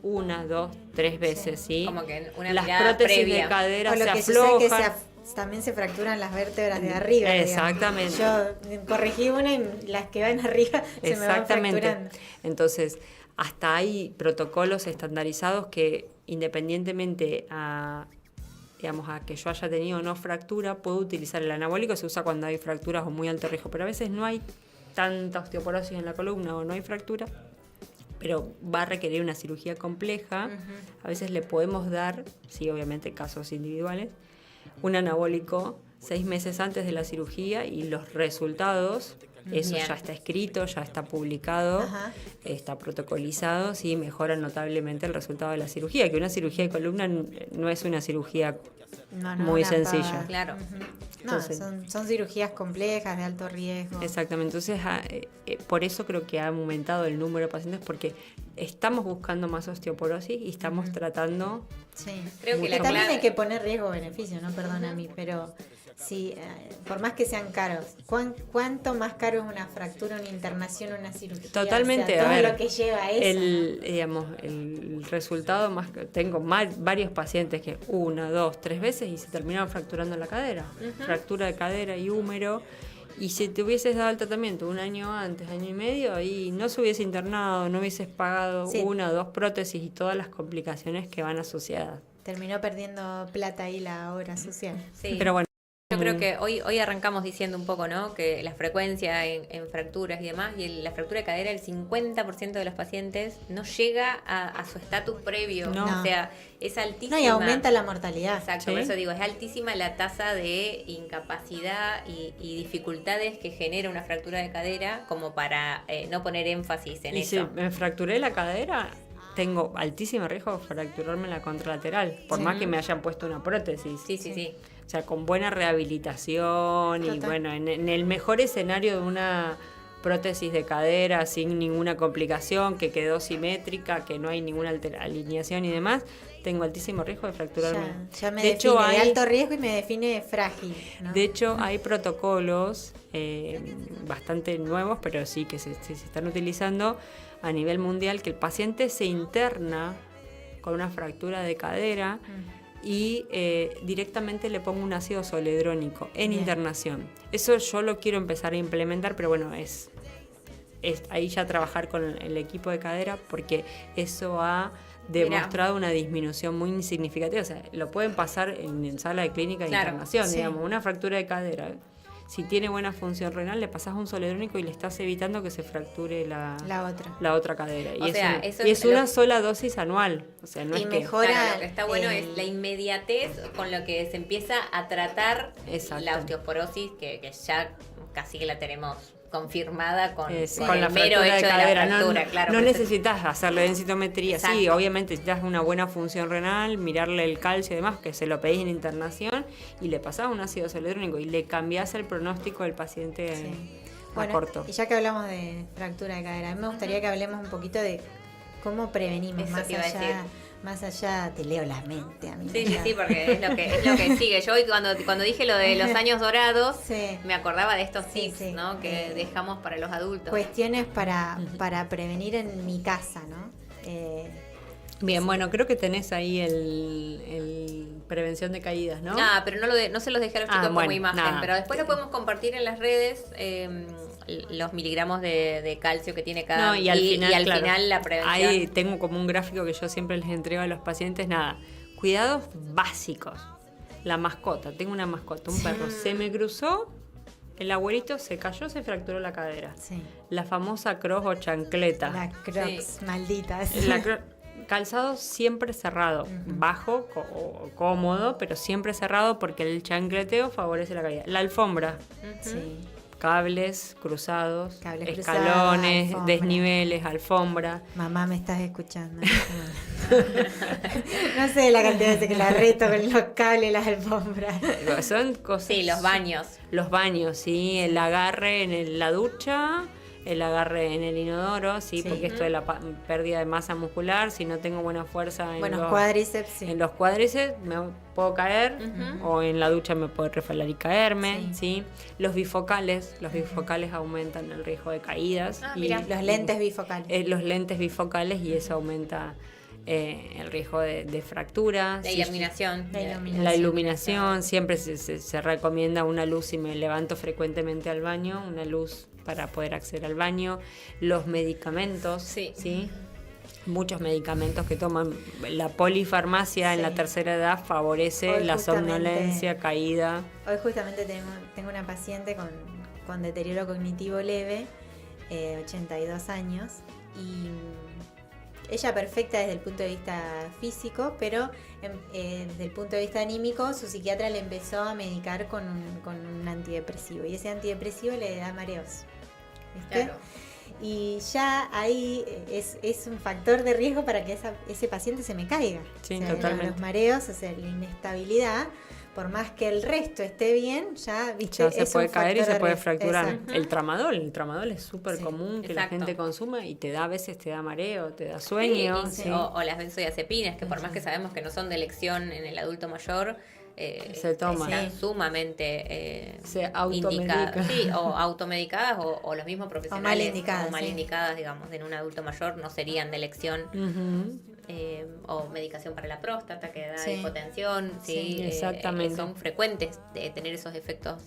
1, 2, 3 veces, ¿sí? Como que una las mirada prótesis previa. de cadera O lo se que sucede es que aflojan. también se fracturan las vértebras de arriba. digamos. Exactamente. Yo corregí una y las que van arriba se me van Exactamente. fracturando. Entonces, hasta hay protocolos estandarizados que independientemente a que yo haya tenido o no fractura, puedo utilizar el anabólico, se usa cuando hay fracturas o muy alto riesgo, pero a veces no hay tanta osteoporosis en la columna o no hay fractura, pero va a requerir una cirugía compleja. A veces le podemos dar, sí, obviamente casos individuales, un anabólico 6 meses antes de la cirugía, y los resultados, eso Bien. ya está escrito, ya está publicado, Ajá. está protocolizado, sí, mejora notablemente el resultado de la cirugía, que una cirugía de columna no es una cirugía No, muy una sencilla. pavada. Claro. No, Entonces- son cirugías complejas, de alto riesgo. Exactamente, entonces por eso creo que ha aumentado el número de pacientes, porque estamos buscando más osteoporosis y estamos tratando. Sí. Creo que Y la también clave- hay que poner riesgo-beneficio, ¿no? Perdona a mí, pero sí, por más que sean caros, ¿cuánto más caro es una fractura, una internación, una cirugía? Totalmente, O sea, todo a ver, lo que lleva a eso. el resultado más tengo varios pacientes que 1, 2, 3 veces y se terminaron fracturando la cadera, fractura de cadera y húmero. Y si te hubieses dado el tratamiento 1 año antes, 1 año y medio, ahí no se hubiese internado, no hubieses pagado Sí. 1 o 2 prótesis y todas las complicaciones que van asociadas. Terminó perdiendo plata ahí la obra social. Sí. Pero bueno, Yo creo que hoy arrancamos diciendo un poco, ¿no? Que la frecuencia en fracturas y demás, y la fractura de cadera, el 50% de los pacientes no llega a su estatus previo. No. O sea, es altísima. No, y aumenta la mortalidad. Exacto, Sí. por eso digo, es altísima la tasa de incapacidad y dificultades que genera una fractura de cadera, como para no poner énfasis en y si eso. me fracturé la cadera, tengo altísimo riesgo de fracturarme la contralateral, por Sí. más que me hayan puesto una prótesis. Sí. O sea, con buena rehabilitación y Total. bueno, en el mejor escenario de una prótesis de cadera sin ninguna complicación, que quedó simétrica, que no hay ninguna alineación y demás, tengo altísimo riesgo de fracturarme. Ya me de define hecho, de hay, alto riesgo y me define frágil. ¿no? de hecho, hay protocolos bastante nuevos, pero sí que se están utilizando a nivel mundial, que el paciente se interna con una fractura de cadera y directamente le pongo un ácido zoledrónico en Bien. internación. Eso yo lo quiero empezar a implementar, pero bueno, es ahí ya trabajar con el equipo de cadera, porque eso ha demostrado una disminución muy significativa. O sea, lo pueden pasar en sala de clínica de Claro, internación, sí. digamos, una fractura de cadera. Si tiene buena función renal, le pasás un zoledrónico y le estás evitando que se fracture la otra cadera. O sea, eso es es una lo- sola dosis anual. O sea, no Y es que... mejor- Claro, Ahora, lo que está bueno el- es la inmediatez con lo que se empieza a tratar Exacto. la osteoporosis, que ya casi que la tenemos confirmada con Con la el mero fractura hecho de cadera. de la fractura, claro. No por eso- necesitas hacerle densitometría. Sí, Exacto. obviamente necesitas una buena función renal, mirarle el calcio y demás, que se lo pedís en internación, y le pasás un ácido zoledrónico y le cambiás el pronóstico del paciente Sí. a Bueno, corto. y ya que hablamos de fractura de cadera, a mí me gustaría que hablemos un poquito de cómo prevenimos, Eso más te iba a decir. allá, te leo la mente, amiga. Sí, porque es lo que sigue. Yo hoy cuando dije lo de los años dorados, Sí. me acordaba de estos Sí, tips, sí. ¿no? Que dejamos para los adultos. Cuestiones para prevenir en mi casa, ¿no? Bien, bueno, creo que tenés ahí el prevención de caídas, ¿no? Pero no se los dejé a los chicos como bueno, imagen, nada. pero después lo podemos compartir en las redes, los miligramos de calcio que tiene cada No, y al final, claro, final la prevención. Ahí tengo como un gráfico que yo siempre les entrego a los pacientes. Nada, cuidados básicos. La mascota, tengo una mascota, un perro, se me cruzó, el abuelito se cayó, se fracturó la cadera. Sí. La famosa cross o chancleta. Las crocs malditas. Calzado siempre cerrado, bajo o cómodo, pero siempre cerrado porque el chancleteo favorece la caída. La alfombra, Sí. cables cruzados, Cables cruzados, escalones, alfombra. desniveles, alfombra. Mamá, me estás escuchando. No sé la cantidad de veces que la reto con los cables y las alfombras. Son cosas. Sí, los baños. Los baños, sí, el agarre en la ducha, el agarre en el inodoro, sí, Sí. porque esto de la pérdida de masa muscular, si no tengo buena fuerza en Bueno, los cuádriceps, sí. en los cuádriceps me puedo caer, o en la ducha me puedo resbalar y caerme, ¿sí? Los bifocales aumentan el riesgo de caídas. Ah, y mira. Los lentes bifocales. los lentes bifocales, y eso aumenta el riesgo de fracturas. La Sí, iluminación. la iluminación, siempre se recomienda una luz. Si me levanto frecuentemente al baño, una luz para poder acceder al baño. Los medicamentos, Sí. Muchos medicamentos que toman. La polifarmacia en Sí. la tercera edad favorece Hoy la justamente- somnolencia, caída. Hoy justamente tengo una paciente con deterioro cognitivo leve, 82 años, y ella perfecta desde el punto de vista físico, pero desde el punto de vista anímico, su psiquiatra le empezó a medicar con un antidepresivo, y ese antidepresivo le da mareos. ¿Viste? Claro. Y ya ahí es un factor de riesgo para que ese paciente se me caiga. Sí, O sea, totalmente. Los mareos, o sea, la inestabilidad, por más que el resto esté bien, ya, ¿viste? Ya se es puede un caer y factor se de puede riesgo. fracturar. Exacto. El tramadol es súper Sí, común que la exacto. gente consuma, y a veces te da mareo, te da Sí, sueño. y- sí. o las benzodiazepinas, que por más que sabemos que no son de elección en el adulto mayor, Se toman. están Sí. sumamente Se automedican. indicadas, sí, o automedicadas, o los mismos profesionales indicadas, o mal sí. indicadas, digamos, en un adulto mayor no serían de elección. Ujú. O medicación para la próstata que da Sí. hipotensión, sí, Sí, exactamente. son frecuentes de tener esos efectos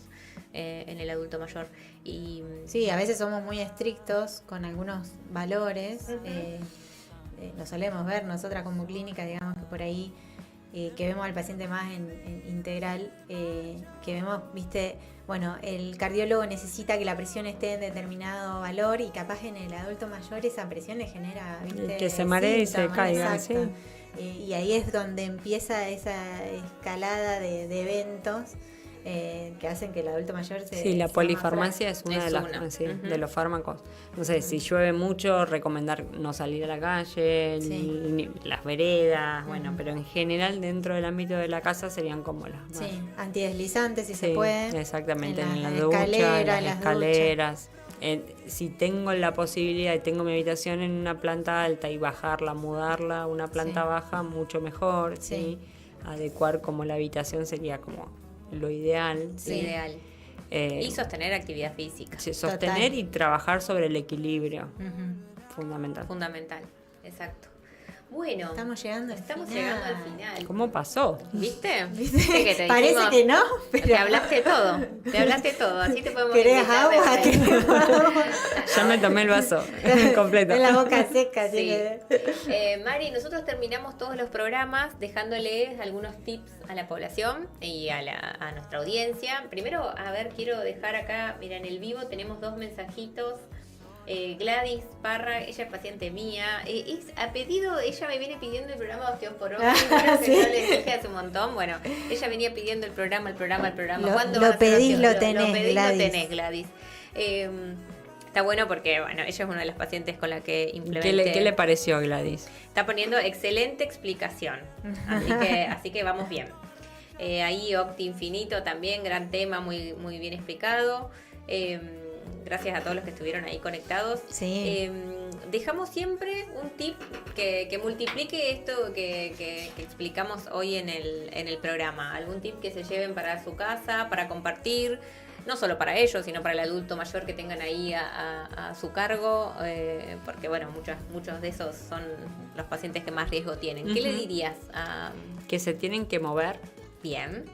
en el adulto mayor. Y Sí, a veces somos muy estrictos con algunos valores. Ujú. Lo solemos ver nosotras como clínica, digamos que por ahí, que vemos al paciente más en integral, que vemos, viste, bueno, el cardiólogo necesita que la presión esté en determinado valor, y capaz en el adulto mayor esa presión le genera, viste, Que se maree y se síntomas, caiga, exacto. Y ahí es donde empieza esa escalada de eventos que hacen que el adulto mayor se... Sí, la sea más polifarmacia es una, Es de, una. sí, Ujú. de los fármacos. No sé, si llueve mucho, recomendar no salir a la calle, Sí. ni las veredas, bueno, pero en general dentro del ámbito de la casa serían como las más. Sí, antideslizantes si se Sí, puede. exactamente, En en la las ducha, en escaleras, las las escaleras. Si tengo la posibilidad y tengo mi habitación en una planta alta y bajarla, mudarla a una planta Sí. baja, mucho mejor, Sí. ¿sí? Adecuar como la habitación sería como lo ideal. lo ¿sí? ideal. Eh, Y sostener actividad física, Sí, sostener Total. y trabajar sobre el equilibrio, Ujú. fundamental. fundamental, exacto. Bueno, Estamos llegando al llegando al final. ¿Cómo pasó? ¿Viste? ¿Viste? ¿Viste que te Parece dijimos? que no, Te pero hablaste todo. Te hablaste todo. Así te podemos ¿querés invitar agua? de vuelta. ¿Querés agua? Ya me tomé el vaso completo. En la boca seca, así Sí. que... Mari, nosotros terminamos todos los programas dejándoles algunos tips a la población y a nuestra audiencia. Primero, a ver, quiero dejar acá, mira, en el vivo tenemos 2 mensajitos. Gladys Parra, ella es paciente mía. A pedido, ella me viene pidiendo el programa de osteoporosis. Creo que Sí. yo le dije hace un montón. Bueno, ella venía pidiendo el programa. ¿Cuándo Lo van a hacer pedís, osteo? lo tenés, Lo pedís, Gladys. lo tenés, Gladys. Está bueno porque, bueno, ella es una de las pacientes con la que implementé. ¿Qué le pareció, Gladys? Está poniendo excelente explicación. Así que vamos bien. Ahí Octi Infinito también, gran tema, muy, muy bien explicado. Gracias a todos los que estuvieron ahí conectados. Sí. Dejamos siempre un tip que multiplique esto que explicamos hoy en el programa. Algún tip que se lleven para su casa, para compartir. No solo para ellos, sino para el adulto mayor que tengan ahí a su cargo, porque bueno, muchos de esos son los pacientes que más riesgo tienen. ¿Qué le dirías a...? Que se tienen que mover, Bien,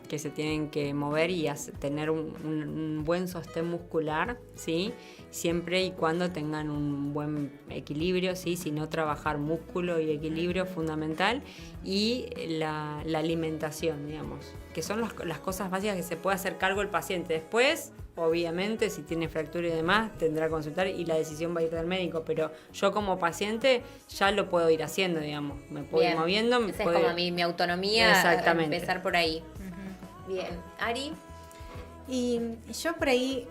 que se tienen que mover y tener un buen sostén muscular, ¿sí? Siempre y cuando tengan un buen equilibrio, ¿sí? Si no, trabajar músculo y equilibrio es fundamental. Y la alimentación, digamos, que son las cosas básicas que se puede hacer cargo el paciente. Después, obviamente, si tiene fractura y demás, tendrá que consultar y la decisión va a ir del médico. Pero yo como paciente ya lo puedo ir haciendo, digamos. Me puedo ir bien. moviendo. Esa es como mi autonomía, Exactamente. empezar por ahí. Bien, Ari. Y yo por ahí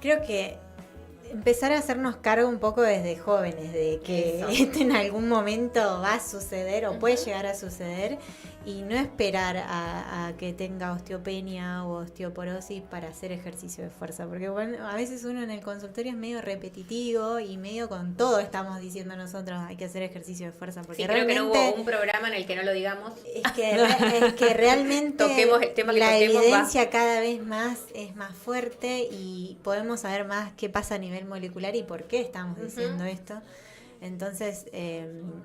creo que empezar a hacernos cargo un poco desde jóvenes, de que Eso. esto en algún momento va a suceder o puede llegar a suceder y no esperar a que tenga osteopenia o osteoporosis para hacer ejercicio de fuerza, porque bueno, a veces uno en el consultorio es medio repetitivo y medio con todo estamos diciendo nosotros hay que hacer ejercicio de fuerza, porque Sí, creo que no realmente hubo un programa en el que no lo digamos. es que realmente Toquemos el tema que la toquemos, evidencia cada vez más es más fuerte y podemos saber más qué pasa a nivel molecular y por qué estamos diciendo esto. Entonces,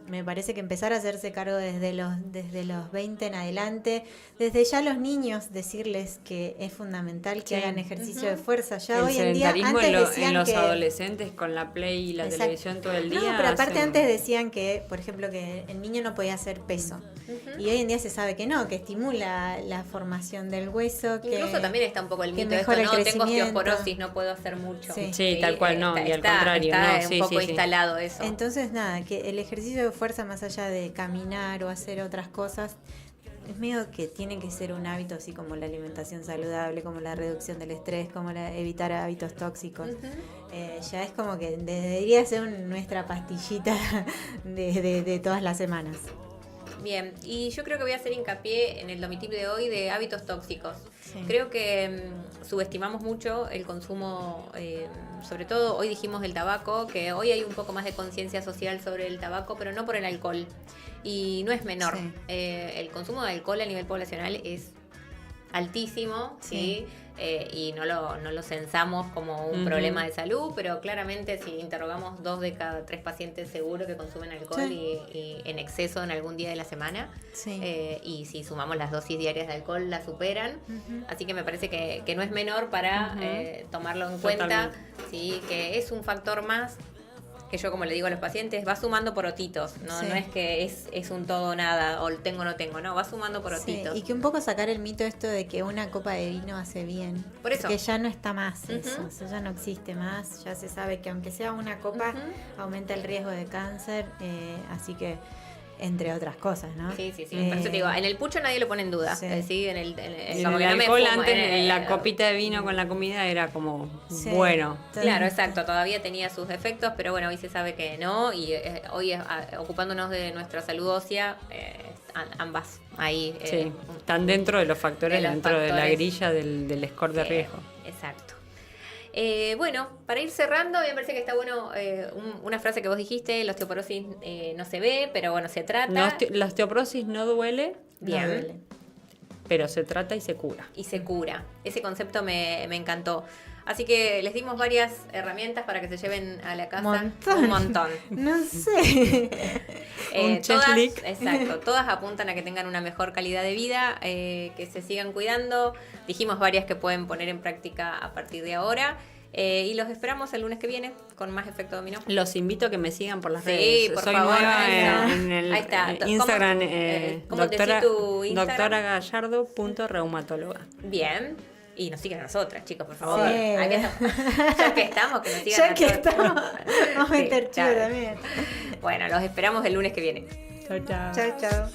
me parece que empezar a hacerse cargo desde los 20 en adelante, desde ya los niños decirles que es fundamental que hagan ejercicio de fuerza. Ya El hoy en día, sedentarismo antes en decían los que... adolescentes con la Play y la Exacto. televisión todo el día. No, pero aparte hacen- antes decían que, por ejemplo, que el niño no podía hacer peso. Y hoy en día se sabe que no, que estimula la formación del hueso. Que Incluso también está un poco el que mito de esto, mejora el ¿no? Tengo crecimiento. osteoporosis, no puedo hacer mucho. Sí. Sí, tal cual, no, y al contrario, está no, sí, un poco sí, sí. instalado eso. Entonces, nada, que el ejercicio de fuerza, más allá de caminar o hacer otras cosas, es medio que tiene que ser un hábito así como la alimentación saludable, como la reducción del estrés, como evitar hábitos tóxicos. Ya es como que debería ser nuestra pastillita de todas las semanas. Bien, y yo creo que voy a hacer hincapié en el domitip de hoy de hábitos tóxicos. Sí. Creo que subestimamos mucho el consumo, sobre todo hoy dijimos el tabaco, que hoy hay un poco más de conciencia social sobre el tabaco, pero no por el alcohol. Y no es menor. Sí. El consumo de alcohol a nivel poblacional es altísimo, ¿sí? Y no lo censamos como un problema de salud, pero claramente si interrogamos 2 de cada 3 pacientes seguro que consumen alcohol Sí. y en exceso en algún día de la semana. Sí. Y si sumamos las dosis diarias de alcohol la superan. Así que me parece que no es menor para tomarlo en cuenta, Totalmente. ¿sí? Que es un factor más que yo, como le digo a los pacientes, va sumando porotitos, ¿no? Sí. No es que es un todo o nada, o tengo o no tengo, no, va sumando Sí, porotitos. y que un poco sacar el mito esto de que una copa de vino hace bien. Por eso. Que ya no está más Ujú. eso ya no existe más. Ya se sabe que aunque sea una copa, aumenta el riesgo de cáncer. Así que, entre otras cosas, ¿no? Sí, por eso te digo, en el pucho nadie lo pone en duda. Sí. ¿Sí? En Y como el que no me alcohol fumo, antes, la copita de vino con la comida era como Sí. bueno. Claro, exacto, todavía tenía sus efectos, pero bueno, hoy se sabe que no, y hoy ocupándonos de nuestra salud ósea, ambas ahí. Sí, están dentro de los factores, de los dentro de la factores. grilla del score de riesgo. Exacto. Bueno, para ir cerrando, me parece que está bueno una frase que vos dijiste, la osteoporosis no se ve, pero bueno, se trata. La osteoporosis no duele, Bien. No duele. pero se trata y se cura. Y se cura. Ese concepto me encantó. Así que les dimos varias herramientas para que se lleven a la casa Montón. un montón. No sé. Un Todas, checklist. exacto, todas apuntan a que tengan una mejor calidad de vida, que se sigan cuidando. Dijimos varias que pueden poner en práctica a partir de ahora. Y los esperamos el lunes que viene con más Efecto Dominó. Los invito a que me sigan por las Sí, redes. por Soy favor, nueva ahí está. en el Ahí está. Instagram, ¿Cómo decís tu Instagram? doctoragallardo.reumatóloga. Bien. Y nos siguen a nosotras, chicos, por favor. Sí. Ya que estamos, que nos sigan Ya a que nosotras. estamos, vamos a Sí, meter chivo claro. también. Bueno, los esperamos el lunes que viene. Chao, chao. Chao, chao.